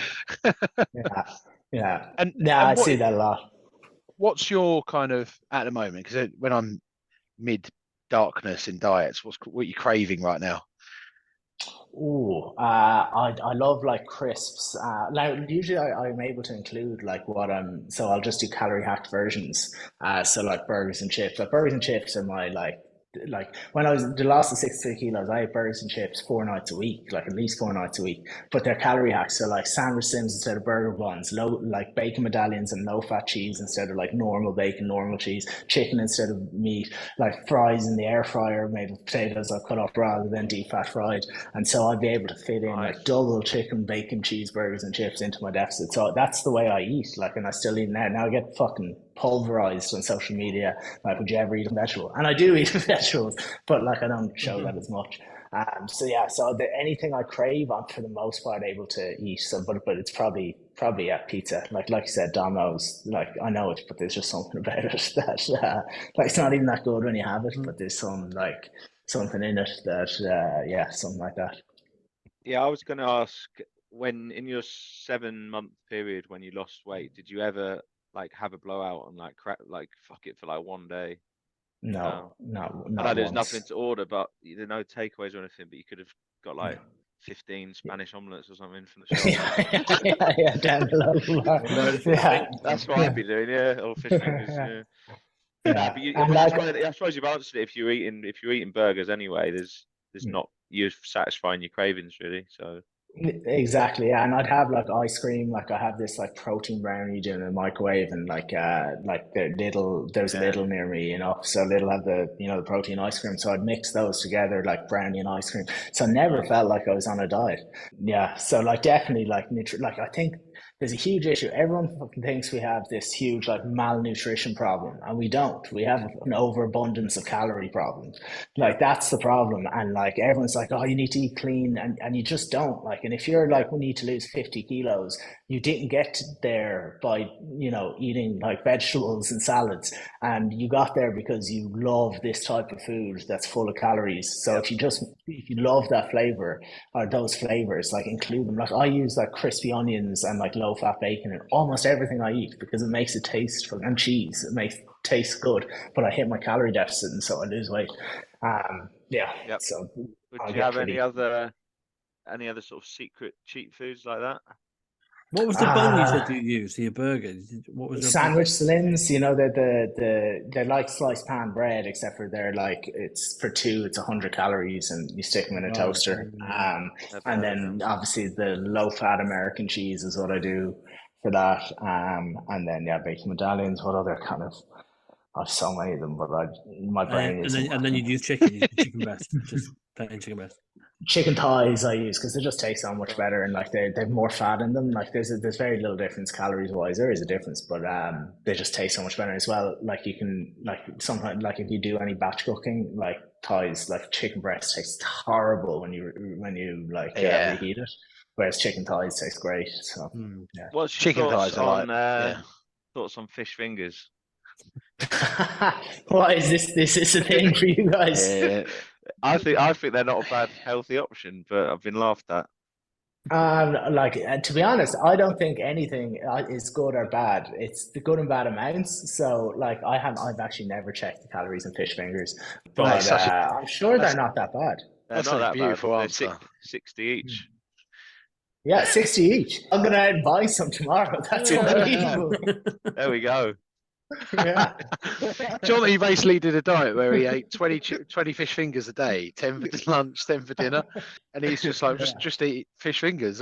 Yeah. And I see that a lot. What's your kind of at the moment? Because when I'm mid darkness in diets, what are you craving right now? I love like crisps. Now, usually I'm able to include like so I'll just do calorie hacked versions. So like burgers and chips. Like burgers and chips are my like when I was the last of 63 kilos, I ate burgers and chips 4 nights a week, like at least 4 nights a week. But they're calorie hacks, so like sandwich sims instead of burger buns, low like bacon medallions and low fat cheese instead of like normal bacon, normal cheese, chicken instead of meat, like fries in the air fryer made with potatoes I've cut up rather than deep fat fried. And so I'd be able to fit in like double chicken, bacon, cheeseburgers and chips into my deficit. So that's the way I eat. Like, and I still eat now. Now I get fucking pulverized on social media, like, would you ever eat a vegetable? And I do eat vegetables, but like I don't show that as much. So yeah, so anything I crave, I'm for the most part able to eat. So, but it's probably pizza. Like you said, Domino's. Like I know it, but there's just something about it that like it's not even that good when you have it, but there's some like something in it that yeah, something like that. Yeah, I was going to ask, when in your 7 month period when you lost weight, did you ever like have a blowout and like crap, like fuck it for like one day? No, I know not there's nothing once. to order, but there are no takeaways or anything. But you could have got No. like 15 Spanish omelets or something from the shop. Yeah, down the local bar. Load of fish Yeah, fingers. That's what I'd be doing, yeah, or fish fingers, yeah, yeah. Nah, yeah. but you, I And mean, like, I suppose you've answered it. If you're eating burgers anyway, there's not you're satisfying your cravings really. So exactly, yeah, and I'd have like ice cream. Like I have this like protein brownie doing in the microwave, and like there's a yeah, little near me, so little have the protein ice cream. So I'd mix those together like brownie and ice cream. So I never nice. felt like I was on a diet. Yeah, so like definitely like I think there's a huge issue. Everyone fucking thinks we have this huge like malnutrition problem, and we don't. We have an overabundance of calorie problem. Like that's the problem. And like everyone's like, oh, you need to eat clean, and you just don't. Like, and if you're Yeah, like, we need to lose 50 kilos, you didn't get there by eating like vegetables and salads, and you got there because you love this type of food that's full of calories. So yeah, if you love that flavor or those flavors, like include them. Like I use like crispy onions and like low fat bacon in almost everything I eat because it makes it taste, and cheese, it makes it taste good, but I hit my calorie deficit and so I lose weight. Yeah, yep. so Would I you get have any pretty. other sort of secret cheat foods like that? What was the bun you said you used for your burger? What was your bun? Sandwich slims, they're like sliced pan bread, except for they're like it's for two, it's 100 calories, and you stick them in a Right. toaster. Never And heard of them. then obviously the low fat American cheese is what I do for that. And then yeah, bacon medallions. What other kind of? I've so many of them, but my brain isn't And then working. you'd use chicken, chicken breast, just plain chicken breast. Chicken thighs I use because they just taste so much Right. better, and like they've more fat in them. Like there's very little difference calories wise. There is a difference, but they just taste so much better as well. Like you can like sometimes like if you do any batch cooking, like thighs, like chicken breast tastes horrible when you like Yeah, reheat it, whereas chicken thighs taste great. So yeah. What's your chicken thighs are like, yeah. thoughts on fish fingers? Why is this is a thing for you guys? Yeah, I think they're not a bad healthy option, but I've been laughed at. Like to be honest, I don't think anything is good or bad. It's the good and bad amounts. So like I've actually never checked the calories in fish fingers, mate, but such a I'm sure they're that's not that bad. They're that's not a that bad. beautiful They're answer. 60 each. Yeah, 60 each. I'm gonna out and buy some tomorrow. That's unbelievable. There we go. Yeah. John, he basically did a diet where he ate 20 fish fingers a day, 10 for lunch, 10 for dinner, and he's just like, just eat fish fingers.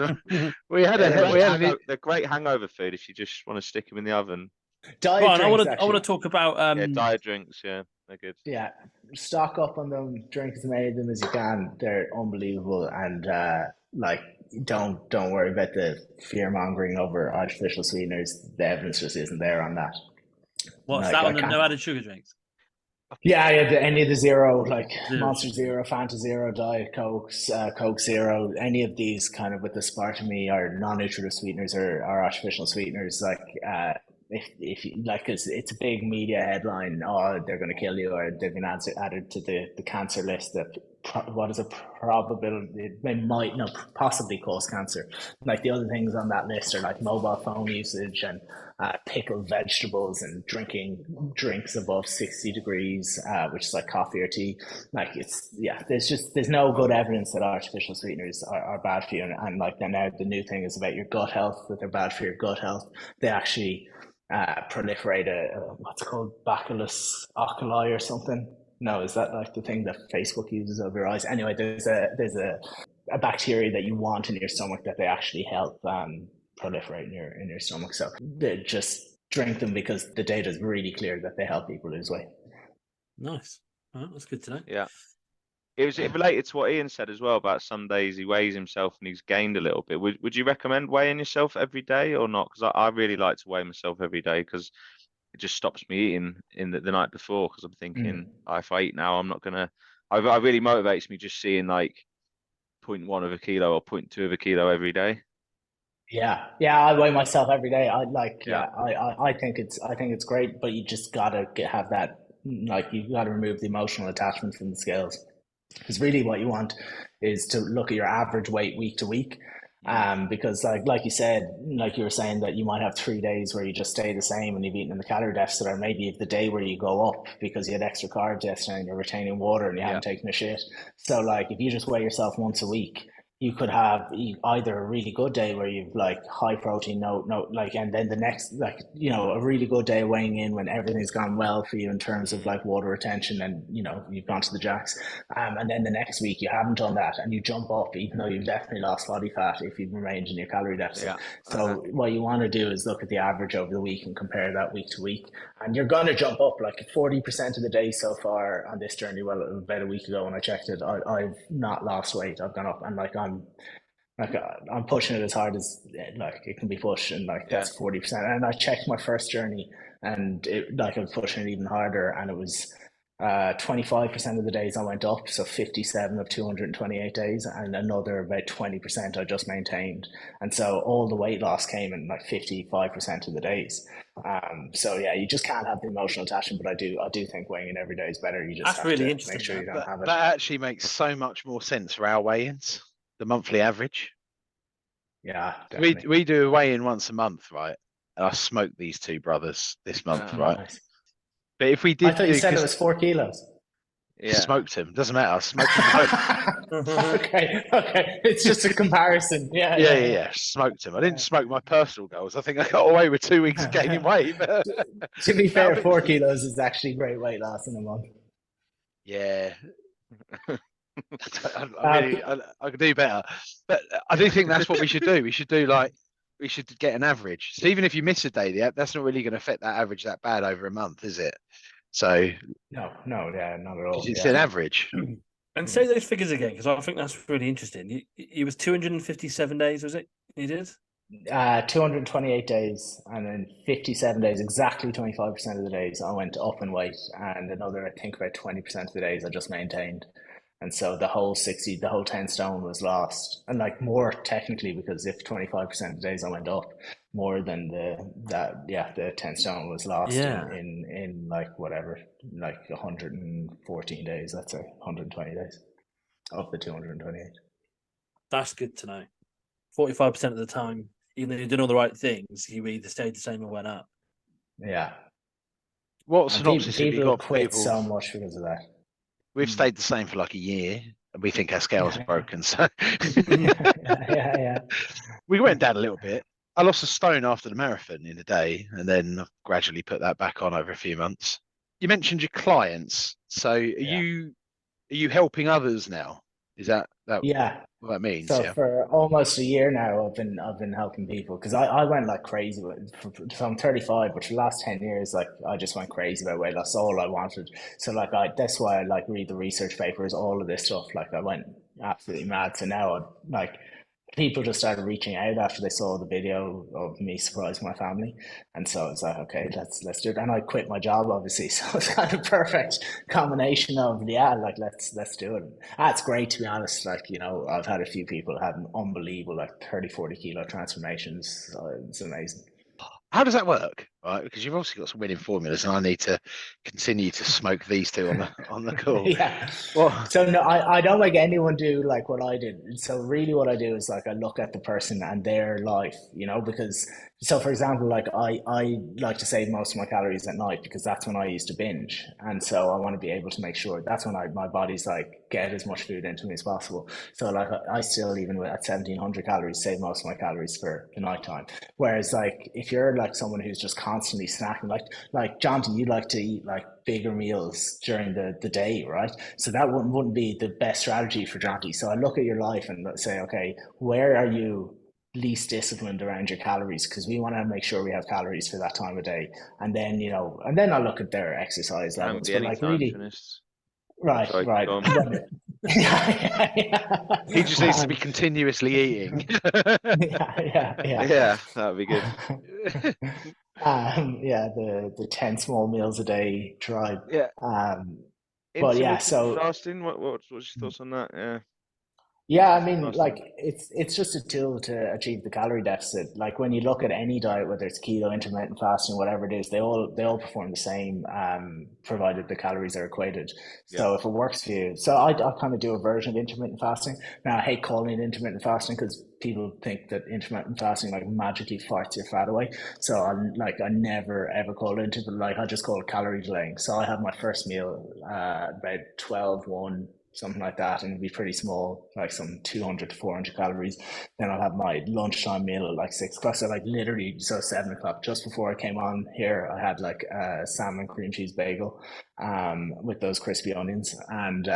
We had They're great hangover food if you just want to stick them in the oven. Diet Right, drinks, I want to actually. talk about Yeah, diet drinks. Yeah, they're good. Yeah, stock up on them, drink as many of them as you can. They're unbelievable, and like don't worry about the fear mongering over artificial sweeteners. The evidence just isn't there on that. what's Like that I on the can't. no added sugar drinks. Yeah, any of the zero, like Zero Monster sugar. Zero, Fanta Zero, Diet Cokes, Coke Zero, any of these kind of with the aspartame or non-nutritive sweeteners or artificial sweeteners, like if you like, 'cause it's a big media headline, oh, they're going to kill you, or they've been added to the cancer list. That what is a probability they might not possibly cause cancer. Like the other things on that list are like mobile phone usage and pickled vegetables and drinking drinks above 60 degrees, which is like coffee or tea. Like there's no good evidence that artificial sweeteners are bad for you. And like now the new thing is about your gut health, that they're bad for your gut health. They actually proliferate what's it called, Bacillus oculi or something. No, is that like the thing that Facebook uses over your eyes? Anyway, there's a bacteria that you want in your stomach that they actually help proliferate in your stomach. So they just drink them because the data is really clear that they help people lose weight. Nice. All right, that's good to know. Yeah. It related to what Ian said as well about some days he weighs himself and he's gained a little bit. Would you recommend weighing yourself every day or not? Because I really like to weigh myself every day because it just stops me eating in the night before. Because I'm thinking, oh, if I eat now, I'm not gonna I really motivates me just seeing like 0.1 of a kilo or 0.2 of a kilo every day. Yeah, I weigh myself every day. I like, Yeah. I think it's great, but you just gotta have that, like, you gotta remove the emotional attachment from the scales. Because really, what you want is to look at your average weight week to week. Because like you said, like you were saying that you might have 3 days where you just stay the same and you've eaten in the calorie deficit, or maybe if the day where you go up because you had extra carbs yesterday and you're retaining water and you haven't taken a shit. So like if you just weigh yourself once a week, you could have either a really good day where you've like high protein, no, like, and then the next, like, a really good day weighing in when everything's gone well for you in terms of like water retention and, you've gone to the jacks. And then the next week you haven't done that and you jump up, even though you've definitely lost body fat if you've remained in your calorie deficit. Yeah. So what you want to do is look at the average over the week and compare that week to week. And you're going to jump up like 40% of the day so far on this journey. Well, about a week ago when I checked it, I've not lost weight. I've gone up, and like I'm pushing it as hard as like it can be pushed, and like that's 40%. And I checked my first journey, and it, like, I was pushing it even harder, and it was 25% of the days I went up, so 57 of 228 days, and another about 20% I just maintained. And so all the weight loss came in like 55% of the days. So yeah, you just can't have the emotional attachment, but I do think weighing in every day is better. You just That's have really to interesting, make sure you don't That, have it. that actually makes so much more sense for our weigh-ins, the monthly average. Yeah, We definitely. we do a weigh-in once a month, right? And I smoked these two brothers this month, right? Nice. But if we I did thought do, you said it because was 4 kilos. smoked them, doesn't matter. I smoked them both. Okay. It's just a comparison. Yeah. Smoked them. I didn't smoke my personal goals. I think I got away with 2 weeks of gaining weight. But To be fair, but- 4 kilos is actually great weight loss in a month. yeah, I could do better. But I do think that's what we should do. We should get an average. So even if you miss a day, that's not really going to affect that average that bad over a month, is it? So No, yeah, not at all. because it's Yeah. an average. And say those figures again, because I think that's really interesting. It was 257 days, was it? You did? 228 days, and then 57 days, exactly 25% of the days I went up in weight, and another, I think, about 20% of the days I just maintained. And so the whole 10 stone was lost. And like more technically, because if 25% of the days I went up, more than the 10 stone was lost Yeah. in like whatever, like 114 days, let's say 120 days of the 228. That's good to know. 45% of the time, even though you're doing all the right things, you either stayed the same or went up. Yeah. What And synopsis have you people got for quit people? so much because of that. We've stayed the same for like a year, and we think our scales are broken. So Yeah. we went down a little bit. I lost a stone after the marathon in a day, and then I've gradually put that back on over a few months. You mentioned your clients. So are you helping others now? Is that Yeah. what that means? So Yeah. for almost a year now, I've been helping people because I went like crazy so I'm 35, but for the last 10 years, like I just went crazy about weight loss. All I wanted. So like that's why I like read the research papers, all of this stuff. Like I went absolutely mad. So now like people just started reaching out after they saw the video of me surprising my family, and so it's like, okay, let's do it. And I quit my job, obviously, so it's kind of perfect combination of like let's do it. That's great, to be honest. Like, I've had a few people have unbelievable like 30-40 kilo transformations. It's amazing. How does that work? Right, because you've obviously got some winning formulas, and I need to continue to smoke these two on the call. Yeah. Well, So no, I don't make anyone do like what I did. So really what I do is like I look at the person and their life, because so for example, like I like to save most of my calories at night because that's when I used to binge. And so I want to be able to make sure that's when my body's like get as much food into me as possible. So like I still, even at 1700 calories, save most of my calories for the nighttime. Whereas like if you're like someone who's just constantly snacking, like Jonty, you like to eat like bigger meals during the day, right? So that wouldn't be the best strategy for Jonty. So I look at your life and say, okay, where are you least disciplined around your calories? Because we want to make sure we have calories for that time of day. And then, and then I look at their exercise Can levels. be But any like time, really, Finis. right. Sorry, go on. Yeah. he just needs to be continuously eating. Yeah, that'd be good. Yeah, the 10 small meals a day tribe. Yeah. But yeah, Intermittent so fasting. What's your thoughts on that? Yeah. yeah, I Intermittent mean, fasting. like it's just a tool to achieve the calorie deficit. Like when you look at any diet, whether it's keto, intermittent fasting, whatever it is, they all perform the same, provided the calories are equated. Yeah. So if it works for you, so I kind of do a version of intermittent fasting. Now I hate calling it intermittent fasting because people think that intermittent fasting like magically farts your fat away. So I never ever call it intermittent. Like I just call it calorie delaying. So I have my first meal about 12:1, something like that, and it'd be pretty small, like some 200 to 400 calories. Then I'll have my lunchtime meal at like 6 o'clock. So like literally, so 7 o'clock, just before I came on here, I had like a salmon cream cheese bagel, with those crispy onions. And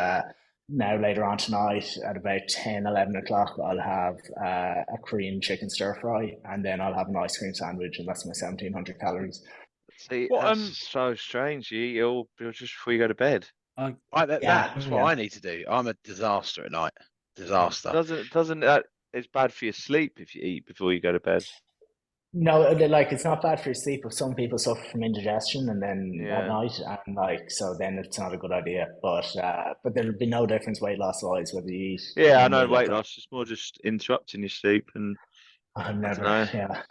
now later on tonight at about 10, 11 o'clock, I'll have a Korean chicken stir fry, and then I'll have an ice cream sandwich, and that's my 1700 calories. See, What that's so strange. You eat all just before you go to bed. Yeah, That's what yeah. I need to do. I'm a disaster at night. Disaster. Doesn't that it's bad for your sleep if you eat before you go to bed? No, like it's not bad for your sleep, but some people suffer from indigestion and then at Yeah. night, and like so then it's not a good idea. But there'll be no difference weight loss wise whether you eat Yeah, I one know meal at weight that. loss is more just interrupting your sleep, and I've I don't never, know. yeah.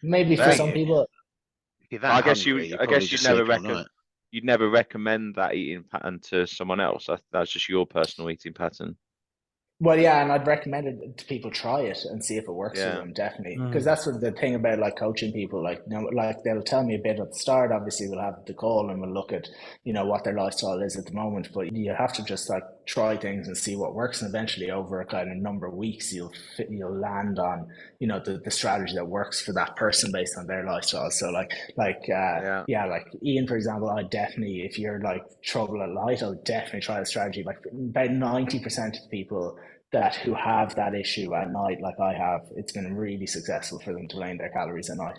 Maybe I for think some if people, you're But that hungry, you're I probably guess just sleeping all night. you'd never recommend that eating pattern to someone else. That's just your personal eating pattern. well, yeah, and I'd recommend it to people try it and see if it works for Yeah. them, definitely. Because Mm. that's what the thing about like coaching people, like, you know, like they'll tell me a bit at the start. Obviously, we'll have the call and we'll look at, you know, what their lifestyle is at the moment. But you have to just like try things and see what works. And eventually, over a kind of number of weeks, you'll land on, you know, the strategy that works for that person based on their lifestyle. So Yeah. yeah, like Ian, for example, I definitely, if you're like trouble at night, I'll definitely try the strategy. Like about 90% of people that who have that issue at night, like I have, it's been really successful for them to lane their calories at night.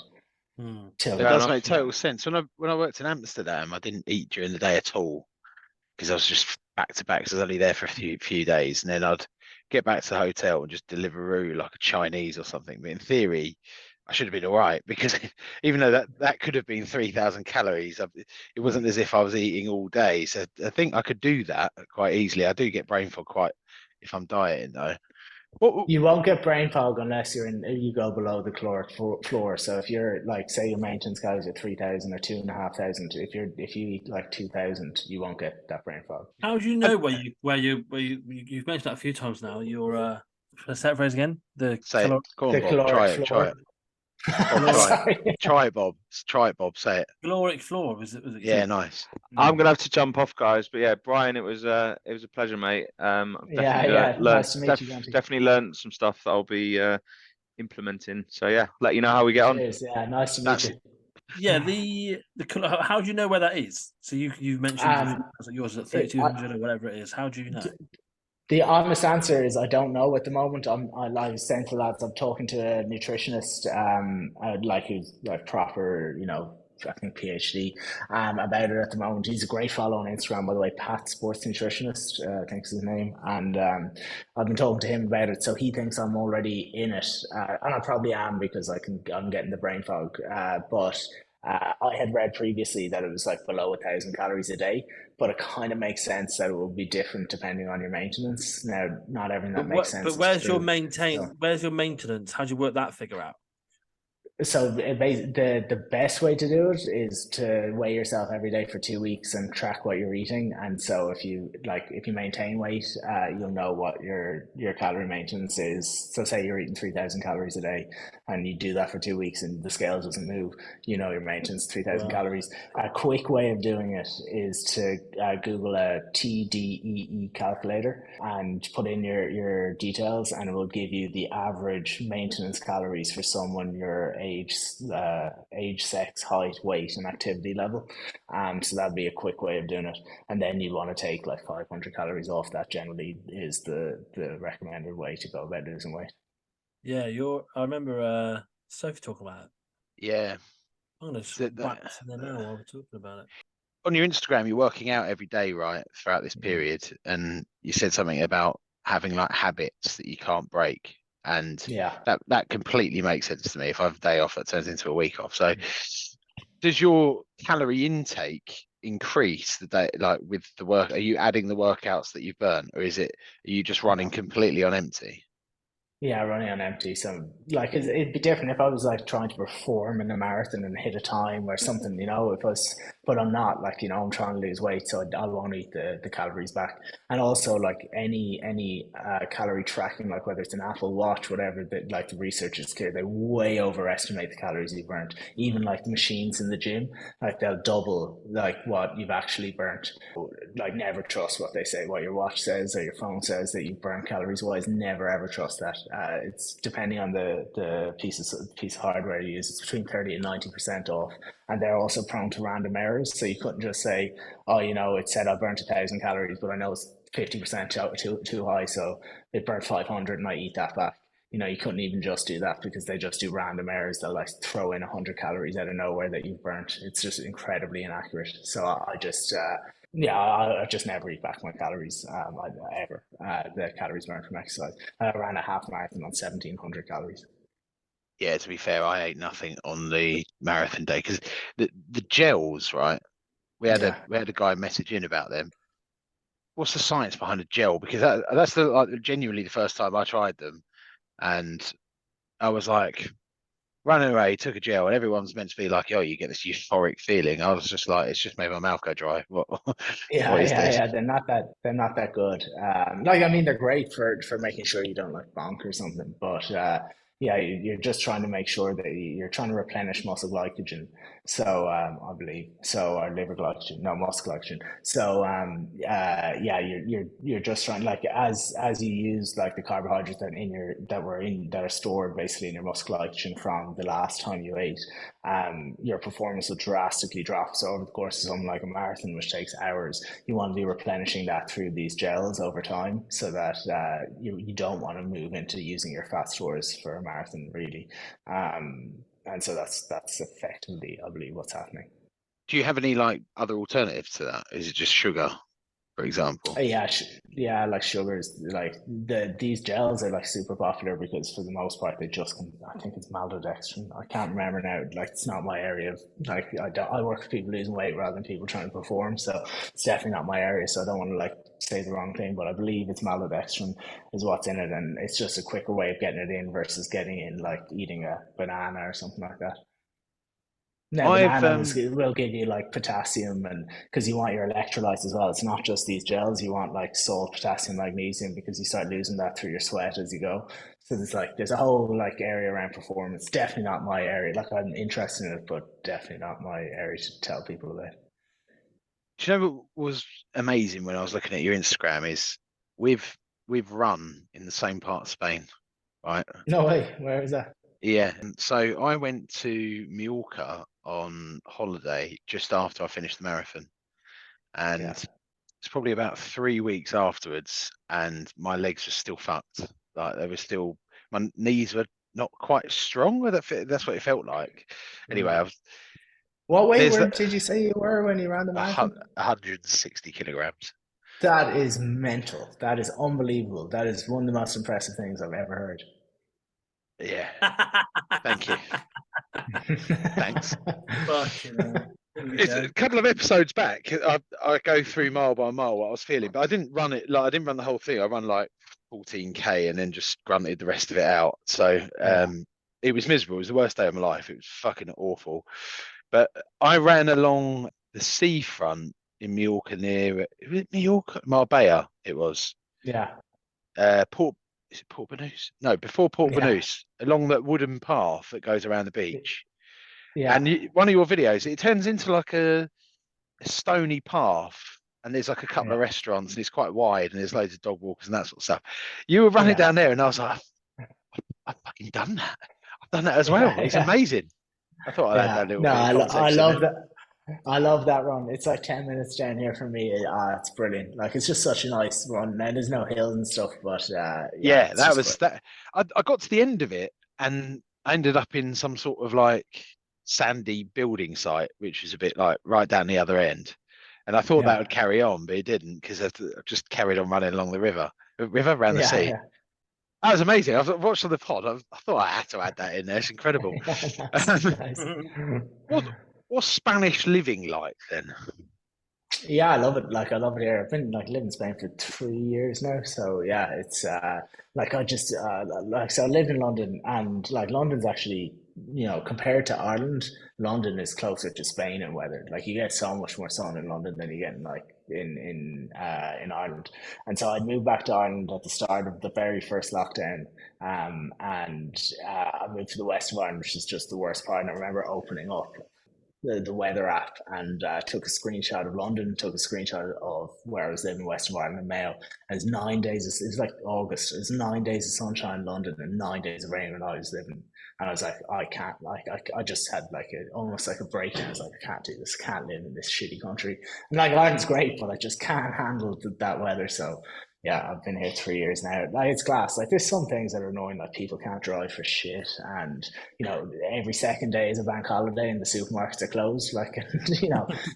Mm. Till It Fair does enough. make total sense. When I worked in Amsterdam, I didn't eat during the day at all because I was just back to back. So I was only there for a few days, and then I'd get back to the hotel and just Deliveroo like a Chinese or something. But in theory, I should have been all right because even though that could have been 3,000 calories, it wasn't as if I was eating all day. So I think I could do that quite easily. I do get brain fog quite if I'm dieting though. What you won't get brain fog unless you go below the caloric floor. So if you're like, say your maintenance calories are 3,000 or 2,500, if you eat like 2,000, you won't get that brain fog. How do you know you've mentioned that a few times now? Your say that phrase again. The say it? Go on, The Bob. caloric Try floor. it. Bob, try it. Sorry. Try it, Bob. Try it, Bob. Say it. caloric floor was it? You Yeah, said? nice. I'm gonna have to jump off, guys. But yeah, Brian, it was a pleasure, mate. I've Yeah, definitely yeah. Nice to meet you, Dante. definitely learned some stuff that I'll be implementing. So yeah, let you know how we get on. Cheers. Yeah, nice to meet That's you. Yeah, the how do you know where that is? So you mentioned yours is at 3,200 or whatever it is. How do you know? The honest answer is I don't know at the moment. I like saying to lads, I'm talking to a nutritionist, like who's like proper, you know, I think PhD, about it at the moment. He's a great follow on Instagram, by the way, Pat Sports Nutritionist, I think is his name. And I've been talking to him about it, so he thinks I'm already in it, and I probably am because I'm getting the brain fog. But I had read previously that it was like below 1,000 calories a day, but it kind of makes sense that it will be different depending on your maintenance. Now, not everything that makes sense But is where's your true. So, Where's your maintenance? How do you work that figure out? so the best way to do it is to weigh yourself every day for 2 weeks and track what you're eating. And so if you maintain weight, you'll know what your calorie maintenance is. So say you're eating 3,000 calories a day, and you do that for 2 weeks, and the scale doesn't move. You know your maintenance 3,000 Right. calories. A quick way of doing it is to Google a TDEE calculator and put in your details, and it will give you the average maintenance calories for someone your age, sex, height, weight, and activity level. So that'd be a quick way of doing it. And then you want to take like 500 calories off. That generally is the recommended way to go about losing weight. Yeah, I remember Sophie talking about it. Yeah. I'm gonna So back to there now while we're talking about it. on your Instagram, you're working out every day, right, throughout this period, and you said something about having like habits that you can't break, and Yeah. that completely makes sense to me. If I have a day off, it turns into a week off. So, does your calorie intake increase the day, like with the work? Are you adding the workouts that you've burnt, or are you just running completely on empty? Yeah, running on empty. So, like, it'd be different if I was like trying to perform in a marathon and hit a time or something, you know. If I was, but I'm not. Like, you know, I'm trying to lose weight, so I won't eat the calories back. And also, like any calorie tracking, like whether it's an Apple Watch, whatever, that like the research is clear, they way overestimate the calories you've burnt. Even like the machines in the gym, like they'll double like what you've actually burnt. Like, never trust what they say, what your watch says or your phone says that you burn calories wise. Never ever trust that. It's depending on the piece of hardware you use. It's between 30 and 90% off, and they're also prone to random errors. So you couldn't just say, "Oh, you know, it said I burnt 1,000 calories, but I know it's 50% too high, so it burnt 500, and I eat that back." You know, you couldn't even just do that because they just do random errors. They'll like throw in 100 calories out of nowhere that you've burnt. It's just incredibly inaccurate. So I just yeah, I just never eat back my calories ever. The calories burned from exercise. I ran a half marathon on 1,700 calories. Yeah, to be fair, I ate nothing on the marathon day because the gels, right? Yeah. We had a guy message in about them. What's the science behind a gel? Because that's genuinely the first time I tried them, and I was like running away, took a gel, and everyone's meant to be like, "Oh, you get this euphoric feeling." I was just like, "It's just made my mouth go dry." What is this? Yeah. They're not that good. Like, I mean, they're great for making sure you don't like bonk or something. But yeah, you're just trying to make sure that you're trying to replenish muscle glycogen. So I believe so, or liver glycogen, no, muscle glycogen. So yeah, you're just trying, like, as you use like the carbohydrates that are stored basically in your muscle glycogen from the last time you ate, your performance will drastically drop. So over the course of something like a marathon, which takes hours, you want to be replenishing that through these gels over time, so that you don't want to move into using your fat stores for a marathon, really. And so that's effectively, I believe, what's happening. Do you have any like other alternatives to that? Is it just sugar, for example? Yeah, yeah, like sugars, like these gels are like super popular because for the most part they just I think it's maltodextrin. I can't remember now. Like, it's not my area of, like, I work with people losing weight rather than people trying to perform. So it's definitely not my area. So I don't want to like say the wrong thing, but I believe it's maltodextrin is what's in it, and it's just a quicker way of getting it in versus getting in like eating a banana or something like that. No, I've will give you like potassium, and because you want your electrolytes as well. It's not just these gels. You want like salt, potassium, magnesium, because you start losing that through your sweat as you go. So there's a whole like area around performance. Definitely not my area. Like, I'm interested in it, but definitely not my area to tell people about. Do you know what was amazing when I was looking at your Instagram is we've run in the same part of Spain, right? No way. Where is that? Yeah. And so I went to Mallorca on holiday just after I finished the marathon, and Yeah. it's probably about 3 weeks afterwards, and my legs were still fucked. Like, they were still, my knees were not quite strong. That's what it felt like. Anyway, Mm. What weight there's did you say you were when you ran the marathon? 160 kilograms. That is mental. That is unbelievable. That is one of the most impressive things I've ever heard. Yeah. Thank you. Thanks. Fucking hell. It's a couple of episodes back. I go through mile by mile what I was feeling, but I didn't run it like I didn't run the whole thing. I run like 14K and then just grunted the rest of it out. So Yeah. it was miserable. It was the worst day of my life. It was fucking awful. But I ran along the seafront in Mallorca near, was it Mallorca? Marbella, it was. Yeah. Port, is it Port Banús? No, before Port Yeah. Banús, along that wooden path that goes around the beach. And Yeah. one of your videos, it turns into like a stony path, and there's like a couple Yeah. of restaurants, and it's quite wide, and there's loads of dog walkers and that sort of stuff. You were running Yeah. down there, and I was like, I've fucking done that. I've done that as well. It's Yeah. amazing. I thought I'd add Yeah. that little No, bit of I context in love there. that. I love that run. It's like 10 minutes down here for me. It's brilliant. Like, it's just such a nice run. Now there's no hills and stuff, but yeah, Yeah, it's that just was great. that. I got to the end of it, and I ended up in some sort of like sandy building site, which is a bit like right down the other end. And I thought that would Yeah. carry on, but it didn't, because I just carried on running along the river. The river around the Yeah. sea. Yeah. That was amazing. I've watched on the pod. I thought I had to add that in there. It's incredible. Yeah, nice. Nice. what what's Spanish living like then? Yeah, I love it. Like I love it here. I've been like living in Spain for 3 years now. So yeah, it's like I just like so I live in London and like London's actually, compared to Ireland, London is closer to Spain in weather. Like you get so much more sun in London than you get in like in Ireland. And so I moved back to Ireland at the start of the very first lockdown. And I moved to the west of Ireland, which is just the worst part. And I remember opening up the weather app and took a screenshot of London, took a screenshot of where I was living, west of Ireland, and Mayo. And it's 9 days. It's like August. It's 9 days of sunshine in London and 9 days of rain when I was living. And I was like, I can't. Like, I just had like almost like a breakdown. I was like, I can't do this. I can't live in this shitty country. And like Ireland's great, but I just can't handle that weather. So yeah, I've been here 3 years now. Like it's glass. Like there's some things that are annoying, like people can't drive for shit, and every second day is a bank holiday and the supermarkets are closed. Like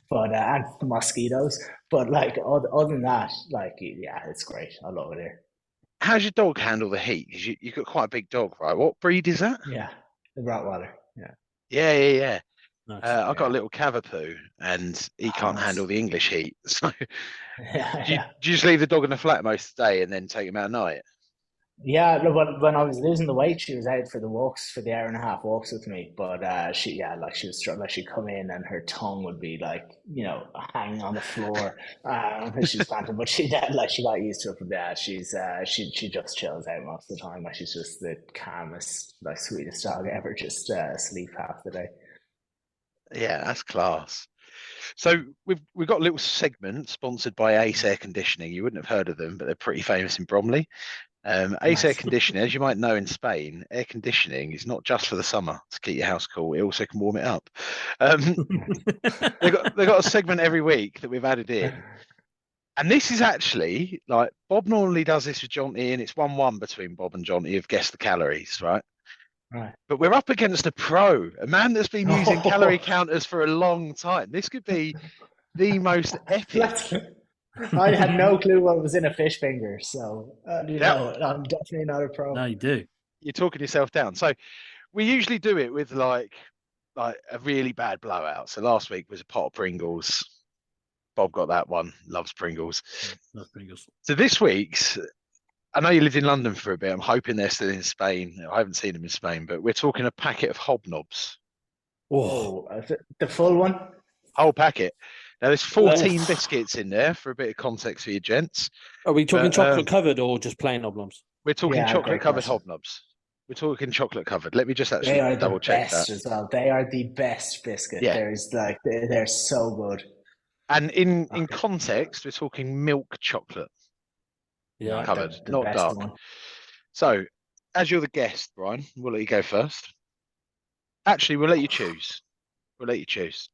but and the mosquitoes. But like other than that, like yeah, it's great. I love it here. How's your dog handle the heat? Because you've got quite a big dog, right? What breed is that? Yeah, the Rottweiler. Yeah, Yeah. Nice. I've got a Yeah. little Cavapoo, and he can't Nice. handle the English heat. So Yeah, do you, yeah. do you just leave the dog in the flat most of the day and then take him out at night? Yeah, no, when I was losing the weight, she was out for the walks, for the hour and a half walks with me. But like she was struggling. Like she'd come in and her tongue would be like, hanging on the floor because she was panting. But she got used to it from that. She just chills out most of the time. Like she's just the calmest, like sweetest dog ever. Just asleep half the day. Yeah, that's class. So we've got a little segment sponsored by Ace Air Conditioning. You wouldn't have heard of them, but they're pretty famous in Bromley. Ace Air Nice. Conditioning, as you might know in Spain, air conditioning is not just for the summer to keep your house cool. It also can warm it up. Um, they got a segment every week that we've added in, and this is actually like Bob normally does this with Jonty, and it's 1-1 between Bob and Jonty of guess the calories, right? Right. But we're up against a pro, a man that's been using calorie Oh, counters for a long time. This could be the most that's, epic. I had no clue what was in a fish finger, so Now, I'm definitely not a No, pro. you do. you're talking yourself down. So we usually do it with like a really bad blowout. So last week was a pot of Pringles. Bob got that one. Loves Pringles. That's pretty good. So this week's, I know you lived in London for a bit. I'm hoping they're still in Spain. I haven't seen them in Spain, but we're talking a packet of hobnobs. Oh, Oh, the full one? Whole packet. Now there's 14 Oh. biscuits in there for a bit of context for you gents. are we talking But, chocolate covered or just plain oblongs? We're talking Yeah, chocolate great covered question. hobnobs. We're talking chocolate covered. Let me just They actually are the double check best that. as well. They are the best biscuit. Yeah. There's like they're so good. And in Okay. context, we're talking milk chocolate Yeah. covered, The not best dark. one. So, as you're the guest, Brian, we'll let you go first. Actually, we'll let you choose. We'll let you choose.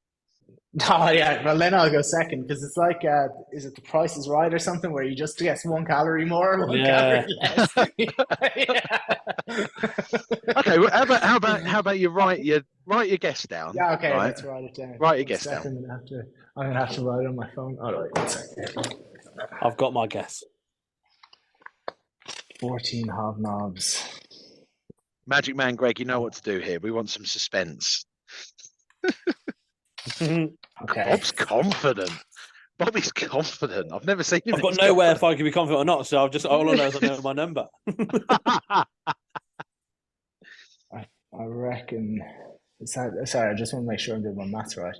Oh yeah, well then I'll go second because it's like is it The Price is Right or something where you just get 1 calorie more, one Yeah. calorie less? Okay, well, how about you write your guess down? Yeah, okay, right? let's write it down. Write your One guess second, down. I'm gonna have to write it on my phone. All right, 1 second. I've got my guess. 14 hobnobs. Magic Man Greg, you know what to do here. We want some suspense. Okay. Bob's confident. Bobby's confident. I've never seen him. I've got this nowhere if I can be confident or not, so I've just all I know is I know my number. confident. I reckon. Sorry, I just want to make sure I'm doing my maths right.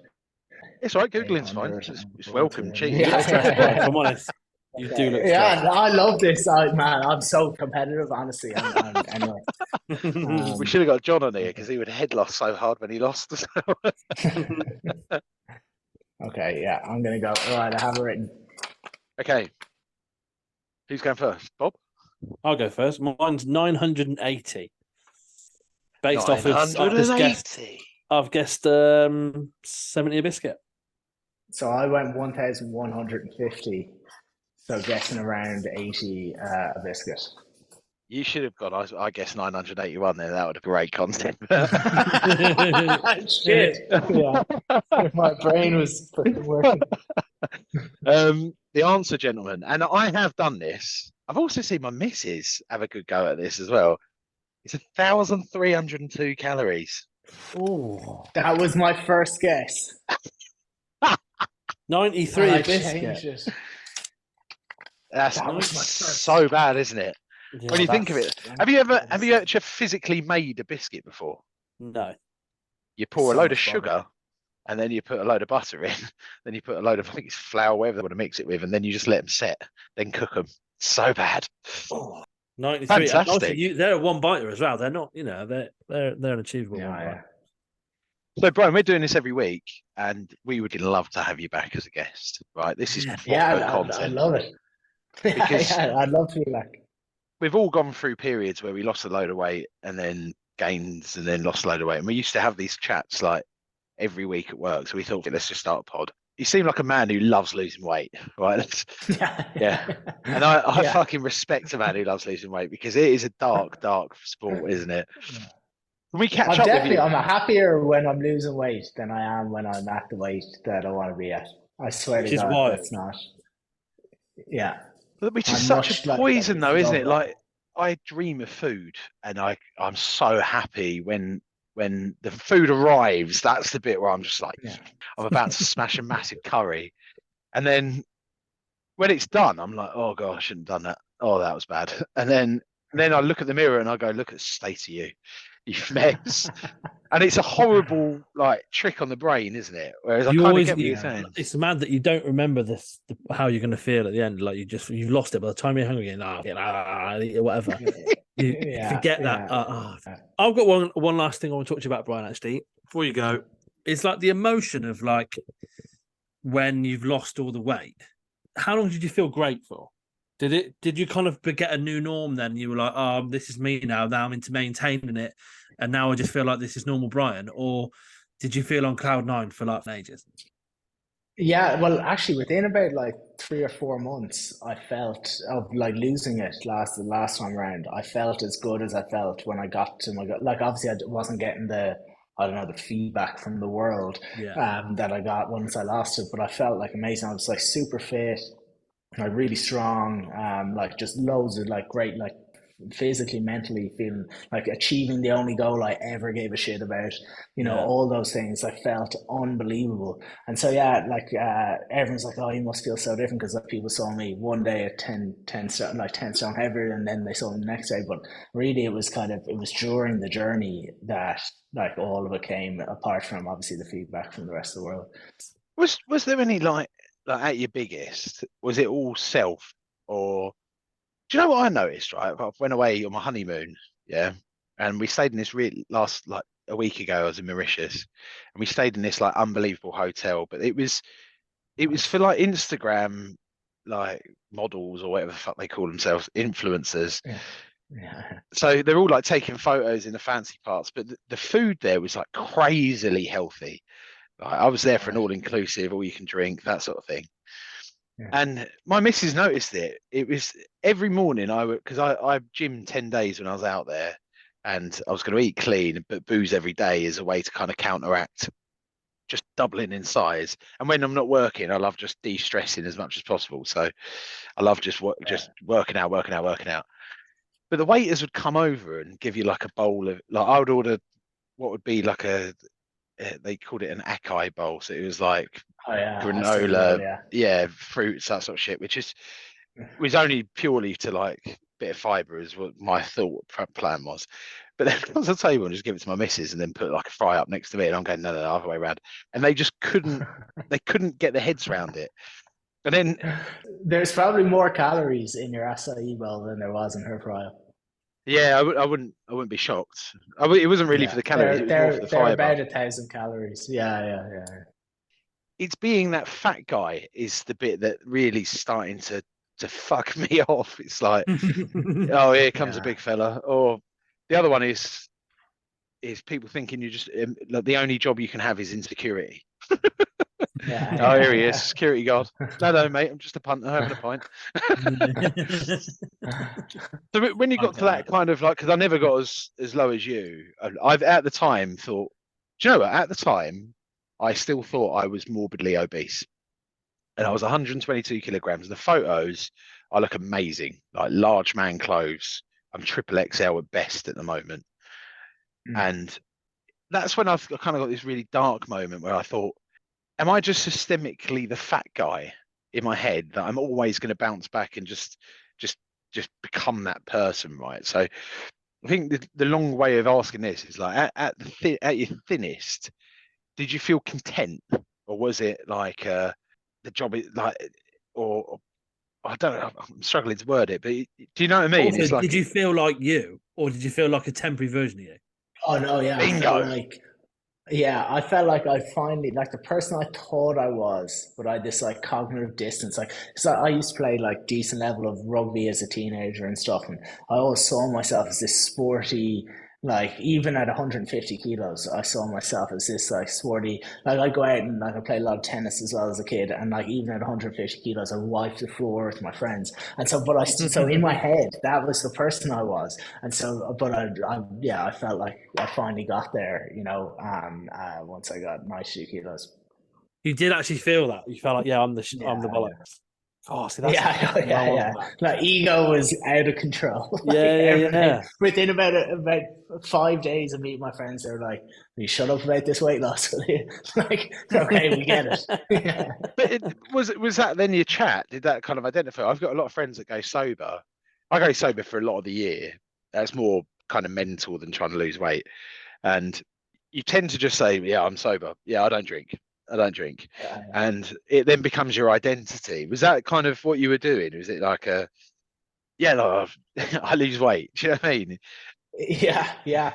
It's all right. Googling's fine. 800 It's welcome. and Cheat. Yeah. If I'm honest, you do look Yeah, stressed. I love this. Man, I'm so competitive, honestly. Anyway. We should have got John on here because he would head loss so hard when he lost. Okay, yeah, I'm going to go. All right, I have it written. Okay. Who's going first? Bob? I'll go first. Mine's 980. Based off of I've guessed 70 a biscuit. So I went 1,150. So guessing around 80 a biscuit. You should have gone. I guess 981 there. That would have been great content. Shit. Yeah. My brain was fucking working. The answer, gentlemen, and I have done this. I've also seen my missus have a good go at this as well. It's 1,302 calories. Oh, That was my first guess. 93 And a I biscuit. changed it. That's That was my first. so bad, isn't it? Yeah, When you think of it, have you actually physically made a biscuit before? No. You pour a So load of much butter. sugar, and then you put a load of butter in, then you put a load of, I think it's flour, whatever they want to mix it with, and then you just let them set, then cook them. So bad. Oh, 93. And Fantastic. obviously they're a one biter as well. They're not, they're an achievable one Yeah, biter. So, Brian, we're doing this every week, and we would love to have you back as a guest, right? This is proper I content. love it. Because- yeah, I'd love to be back. We've all gone through periods where we lost a load of weight and then gains and then lost a load of weight. And we used to have these chats like every week at work. So we thought, let's just start a pod. You seem like a man who loves losing weight, right? Yeah. And I Yeah. fucking respect a man who loves losing weight because it is a dark, dark sport, isn't it? Can we catch up with you? I'm happier when I'm losing weight than I am when I'm at the weight that I want to be at. I swear Which to is God, wild. that's not. Yeah. Which is I'm such much a like poison, that. though, isn't it? Love Like I dream of food, and I'm so happy when the food arrives. That's the bit where I'm just like, Yeah. I'm about to smash a massive curry, and then when it's done, I'm like, oh gosh, I shouldn't have done that. Oh, that was bad. And then I look at the mirror and I go, look at the state of you, you mess. And it's a horrible like trick on the brain, isn't it? Whereas I You kind of always- get what you're yeah. saying. It's mad that you don't remember how you're going to feel at the end. Like you've lost it by the time you're hungry and whatever. You forget that. I've got one last thing I want to talk to you about, Brian. Actually, before you go, it's like the emotion of like when you've lost all the weight. How long did you feel great for? Did you kind of get a new norm then? You were like, oh, this is me now. Now I'm into maintaining it, and now I just feel like this is normal Brian. Or did you feel on cloud nine for like ages? Yeah, well, actually, within about like 3 or 4 months, I felt of like losing it the last time around. I felt as good as I felt when I got to my like. Obviously, I wasn't getting the feedback from the world that I got once I lost it, but I felt like amazing. I was like super fit, like really strong, like just loads of like great like physically, mentally feeling like achieving the only goal I ever gave a shit about, all those things. I felt unbelievable. And so, like everyone's like, oh, you must feel so different because like people saw me one day at 10 stone, like 10 stone heavier, and then they saw me the next day. But really it was during the journey that like all of it came, apart from obviously the feedback from the rest of the world. Was there any like at your biggest, was it all self, or do you know what I noticed, right? I went away on my honeymoon, and we stayed in this last like a week ago. I was in Mauritius, and we stayed in this like unbelievable hotel. But it was for like Instagram, like models or whatever the fuck they call themselves, influencers. Yeah. So they're all like taking photos in the fancy parts, but the food there was like crazily healthy. Like, I was there for an all-inclusive, all you can drink, that sort of thing. Yeah. And my missus noticed it. It was every morning because I gymmed 10 days when I was out there, and I was going to eat clean, but booze every day is a way to kind of counteract just doubling in size. And when I'm not working, I love just de-stressing as much as possible. So I love just working out. But the waiters would come over and give you like a bowl of, like I would order what would be like they called it an acai bowl. So it was like granola, fruits, that sort of shit, which was only purely to like bit of fiber is what my thought plan was. But then comes the table and just give it to my missus and then put like a fry up next to me, and I'm going, no, other way around. And they just couldn't get their heads around it. And then there's probably more calories in your acai bowl than there was in her fry. Yeah, I wouldn't be shocked. It wasn't really for the calories; it was more for the fiber. They're about 1,000 calories. Yeah. It's being that fat guy is the bit that really starting to fuck me off. It's like, oh, here comes a big fella. Or the other one is people thinking you just like the only job you can have is insecurity. Oh, here he is, security guard. No, mate, I'm just a punter having a pint. So when you got to that kind of like, because I never got as low as you, I've at the time thought, do you know what? At the time, I still thought I was morbidly obese, and I was 122 kilograms. The photos, I look amazing, like large man clothes. I'm triple XL at best at the moment, and that's when I've kind of got this really dark moment where I thought, am I just systemically the fat guy in my head that I'm always going to bounce back and just just become that person, right? So I think the long way of asking this is like at your thinnest, did you feel content, or was it like the job is like, or I don't know, I'm struggling to word it, but do you know what I mean? Also, It's like did you feel like you, or did you feel like a temporary version of you? Oh no, yeah, I felt bingo. like yeah, I felt like I finally like the person I thought I was, but I had this like cognitive distance. Like, so I used to play like decent level of rugby as a teenager and stuff, and I always saw myself as this sporty. Like even at 150 kilos, I saw myself as this like sporty. Like I go out and like I play a lot of tennis as well as a kid, and like even at 150 kilos, I wipe the floor with my friends. And so, but so in my head, that was the person I was. And so, but yeah, I felt like I finally got there, once I got my 2 kilos. You did actually feel that. You felt like, yeah, I'm the Yeah, bollocks. Oh, see, that's yeah, I yeah, want yeah. that. Like ego was out of control. Like Yeah, yeah, everything yeah. within about 5 days of meeting my friends, they were like, "Will you shut up about this weight loss?" Will you?" Like, okay, we get it. Yeah. But was that then your chat? Did that kind of identify? I've got a lot of friends that go sober. I go sober for a lot of the year. That's more kind of mental than trying to lose weight. And you tend to just say, "Yeah, I'm sober. Yeah, I don't drink. I don't drink," Yeah, and it then becomes your identity. Was that kind of what you were doing? Was it like a yeah, like, I lose weight? Do you know what I mean? yeah.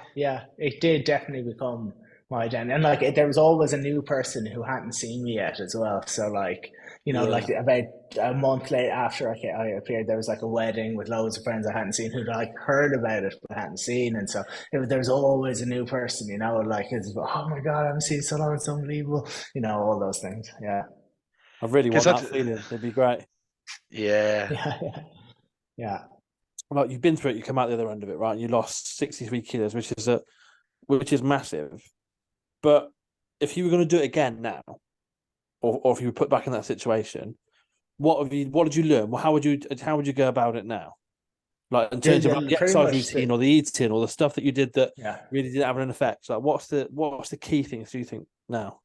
It did definitely become my identity, and like there was always a new person who hadn't seen me yet as well. So like Yeah. like about a month late after I appeared, there was like a wedding with loads of friends I hadn't seen who'd like heard about it but hadn't seen, and so there was always a new person. Like it's oh my god, I haven't seen so long, it's unbelievable. All those things. Yeah, I really Because want I, that feeling. It'd be great. yeah, yeah, yeah. Like you've been through it, you come out the other end of it, right? And you lost 63 kilos, which is massive. But if you were going to do it again now, or if you were put back in that situation, what did you learn? Well, how would you go about it now? Like in terms of like, the Pretty exercise much routine or the eating or the stuff that you did that yeah. really didn't have an effect. Like what's the key things do you think now?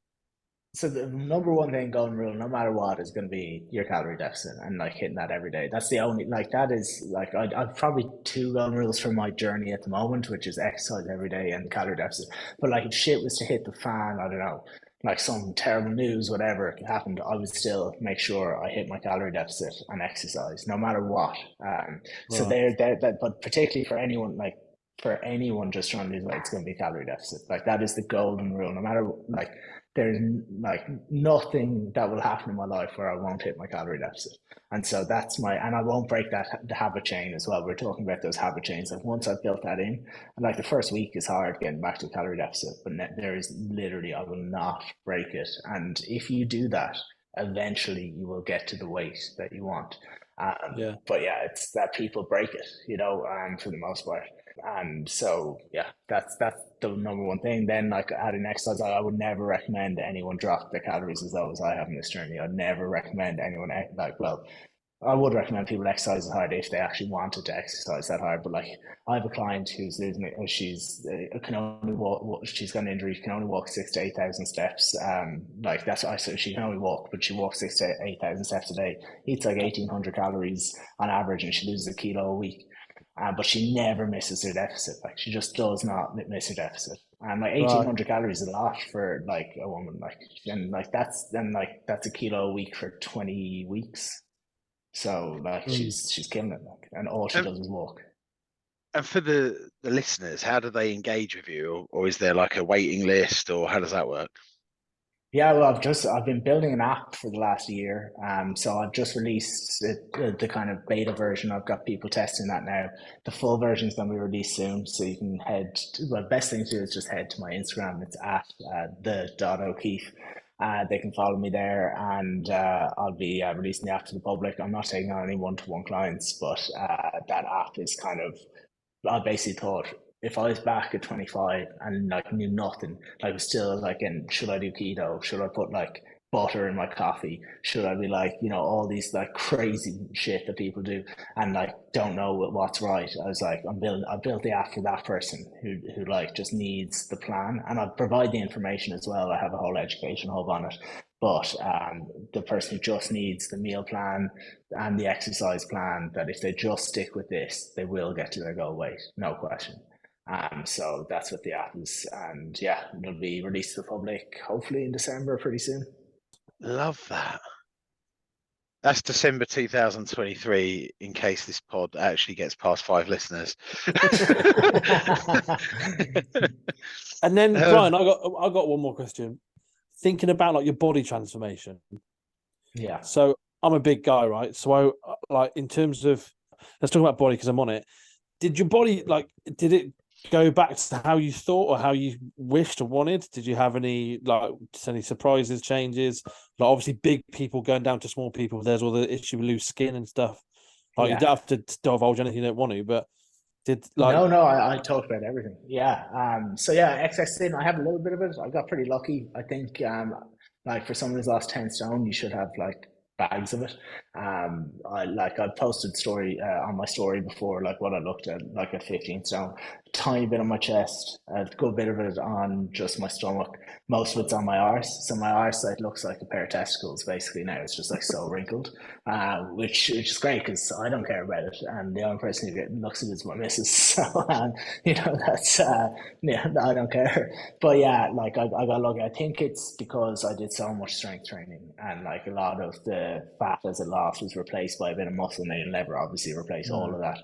So the number one thing golden rule, no matter what, is going to be your calorie deficit and like hitting that every day. That's the only like that is like I've probably two golden rules for my journey at the moment, which is exercise every day and calorie deficit. But like if shit was to hit the fan, I don't know, like some terrible news, whatever happened, I would still make sure I hit my calorie deficit and exercise, no matter what. So Right. but particularly for anyone just trying to lose weight, it's going to be calorie deficit. Like that is the golden rule. No matter like there's like nothing that will happen in my life where I won't hit my calorie deficit. And so and I won't break the habit chain as well. We're talking about those habit chains. Like once I've built that in, and like the first week is hard getting back to calorie deficit, but there is literally, I will not break it. And if you do that, eventually you will get to the weight that you want. Yeah. But yeah, it's that people break it, for the most part. And so, yeah, that's the number one thing. Then, like adding exercise, I would never recommend anyone drop their calories as low as I have in this journey. I'd never recommend anyone I would recommend people exercise hard if they actually wanted to exercise that hard. But like, I have a client who's losing it. She's can only walk. She's got an injury. She can only walk 6 to 8 thousand steps. Like that's I so she can only walk, but she walks 6 to 8 thousand steps a day. Eats like 1,800 calories on average, and she loses a kilo a week. But she never misses her deficit. Like she just does not miss her deficit. And like Right. 1,800 calories is a lot for like a woman. That's a kilo a week for 20 weeks. So like Mm. she's killing it. Like, and all she and, does is walk. and for the listeners, how do they engage with you, or is there like a waiting list, or how does that work? Yeah, well, I've been building an app for the last year. So I've just released the kind of beta version. I've got people testing that now. The full version is going to be released soon. So you can well, best thing to do is just head to my Instagram. It's at the.O'Keeffe. They can follow me there, and I'll be releasing the app to the public. I'm not taking on any one-to-one clients, but that app is kind of I basically thought if I was back at 25 and like knew nothing, like was still like, and should I do keto? Should I put like butter in my coffee? Should I be like, all these like crazy shit that people do and like don't know what's right? I was like, I built the app for that person who like just needs the plan, and I provide the information as well. I have a whole education hub on it. But the person who just needs the meal plan and the exercise plan, that if they just stick with this, they will get to their goal weight, no question. So that's what the app is, and yeah, it'll be released to the public hopefully in December pretty soon. Love that. That's December 2023, in case this pod actually gets past 5 listeners. And then, Bryan, I got one more question. Thinking about like your body transformation. Yeah. So I'm a big guy, right? So I like, in terms of, let's talk about body because I'm on it. Did your body, like, did it go back to how you thought or how you wished or wanted? Did you have any surprises, changes? Like, obviously big people going down to small people, there's all the issue with loose skin and stuff. Like, you don't have to divulge anything you don't want to, but no, I talked about everything. Yeah. So yeah, excess sin, I have a little bit of it. I got pretty lucky. I think like for someone who's lost 10 stone, you should have like bags of it. I posted story on my story before, like what I looked at, like at 15 stone, tiny bit on my chest, a good bit of it on just my stomach. Most of it's on my arse. So my arse side looks like a pair of testicles basically now. It's just like so wrinkled, which is great because I don't care about it. And the only person who looks at it is my missus. So, that's, yeah, I don't care. But yeah, like I got lucky. I think it's because I did so much strength training and like a lot of the fat as it lost was replaced by a bit of muscle. Now you'll never obviously replace all of that.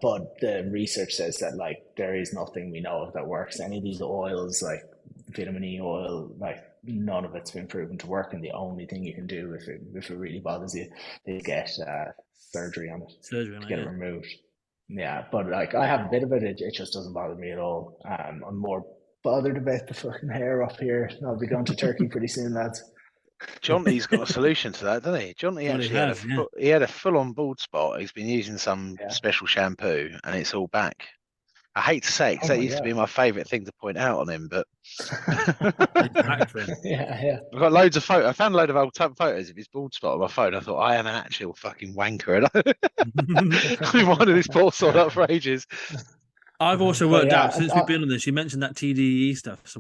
But the research says that like there is nothing we know of that works. Any of these oils, like vitamin E oil, like none of it's been proven to work. And the only thing you can do if it really bothers you is get surgery on it to get it removed. Yeah, but like I have a bit of it. It just doesn't bother me at all. I'm more bothered about the fucking hair up here. I'll be going to Turkey pretty soon, lads. Johnny's got a solution to that, doesn't he? Johnny actually he had a full-on bald spot. He's been using some special shampoo, and it's all back. I hate to say it because that used to be my favourite thing to point out on him, but yeah. I've got loads of photos. I found a load of old photos of his bald spot on my phone. I thought I am an actual fucking wanker, and I've been winding this poor sod up for ages. I've also worked out since we've been on this. You mentioned that TDEE stuff. So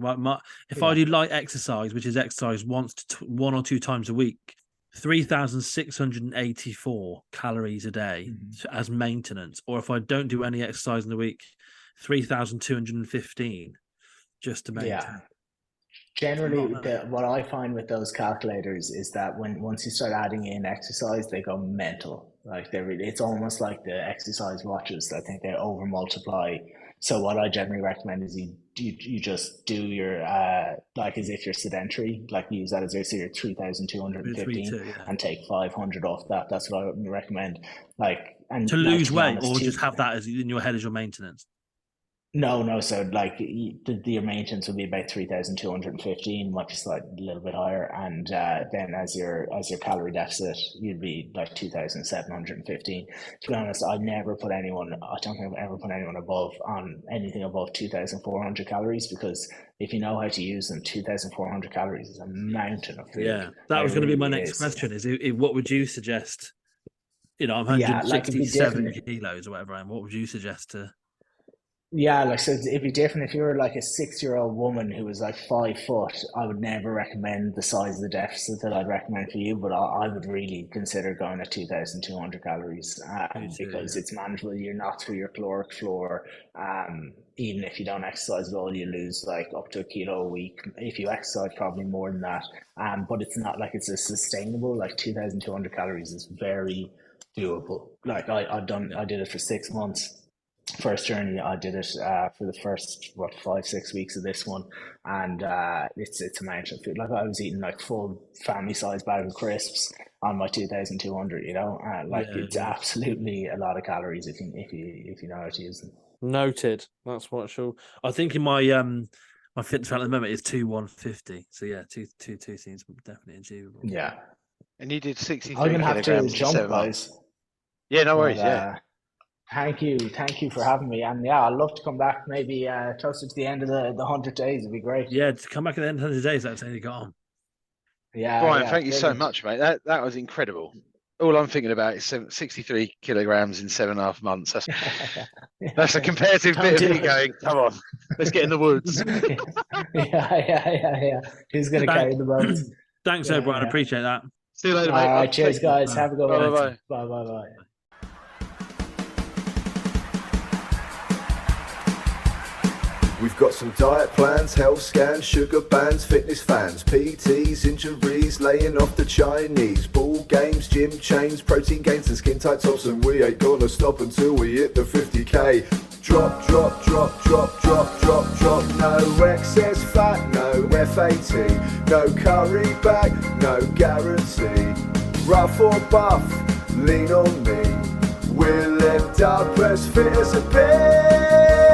if I do light exercise, which is exercise one or two times a week, 3,684 calories a day as maintenance. Or if I don't do any exercise in the week, 3,215 just to maintain. Yeah. Generally, what I find with those calculators is that once you start adding in exercise, they go mental. Like it's almost like the exercise watches. I think they over multiply. So what I generally recommend is you just do your like as if you're sedentary, like use that as your 3,215 and take 500 off that. That's what I would recommend. Like, and to lose weight, or just have that as in your head as your maintenance. No. So like your maintenance will be about 3,215, might be slightly a little bit higher, and then as your calorie deficit, you'd be like 2,715. To be honest, I don't think I've ever put anyone on anything above 2,400 calories, because if you know how to use them, 2,400 calories is a mountain of food. Yeah, that was going to be my next question. Is what would you suggest? I'm 167 kilos or whatever I am. What would you suggest to? Yeah, like, so it'd be different if you were like a 6-year-old woman who was like 5 foot. I would never recommend the size of the deficit that I'd recommend for you, but I would really consider going at 2,200 calories because it's manageable. You're not through your caloric floor. Even if you don't exercise at all, you lose like up to 1 kilo a week. If you exercise, probably more than that. But it's not like it's a sustainable. Like 2,200 calories is very doable. Like I did it for 6 months. First journey, I did it for the first 5-6 weeks of this one, and it's a mountain of food. Like I was eating like full family size bag of crisps on my 2,200. It's absolutely a lot of calories if you know how to use them. Noted. That's what I think in my my fitness at the moment is 2,150. So yeah, 2 seems definitely achievable. Yeah. And you did 63 I'm gonna have kilograms to jump, guys. months. Yeah, no worries. Thank you for having me, and I'd love to come back maybe closer to the end of the 100 days. It'd be great. Yeah, to come back at the end of the 100 days, that's how you got on. Yeah, Bryan, thank you so much, mate. That was incredible. All I'm thinking about is 63 kilograms in 7.5 months. That's a comparative bit of me going, come on, let's get in the woods. Yeah. Who's going to carry the boat? Thanks, Yeah, everyone. I yeah. appreciate that. See you later, All mate. right, I'll cheers, take- guys. Have a good Bye, one. bye. Bye, bye, bye. We've got some diet plans, health scans, sugar bans, fitness fans, PTs, injuries, laying off the Chinese, ball games, gym chains, protein gains and skin tight tops, and we ain't gonna stop until we hit the 50k. Drop, drop, drop, drop, drop, drop, drop, no excess fat, no FAT, no curry bag, no guarantee. Rough or buff, lean on me, we'll end up as fit as a pig.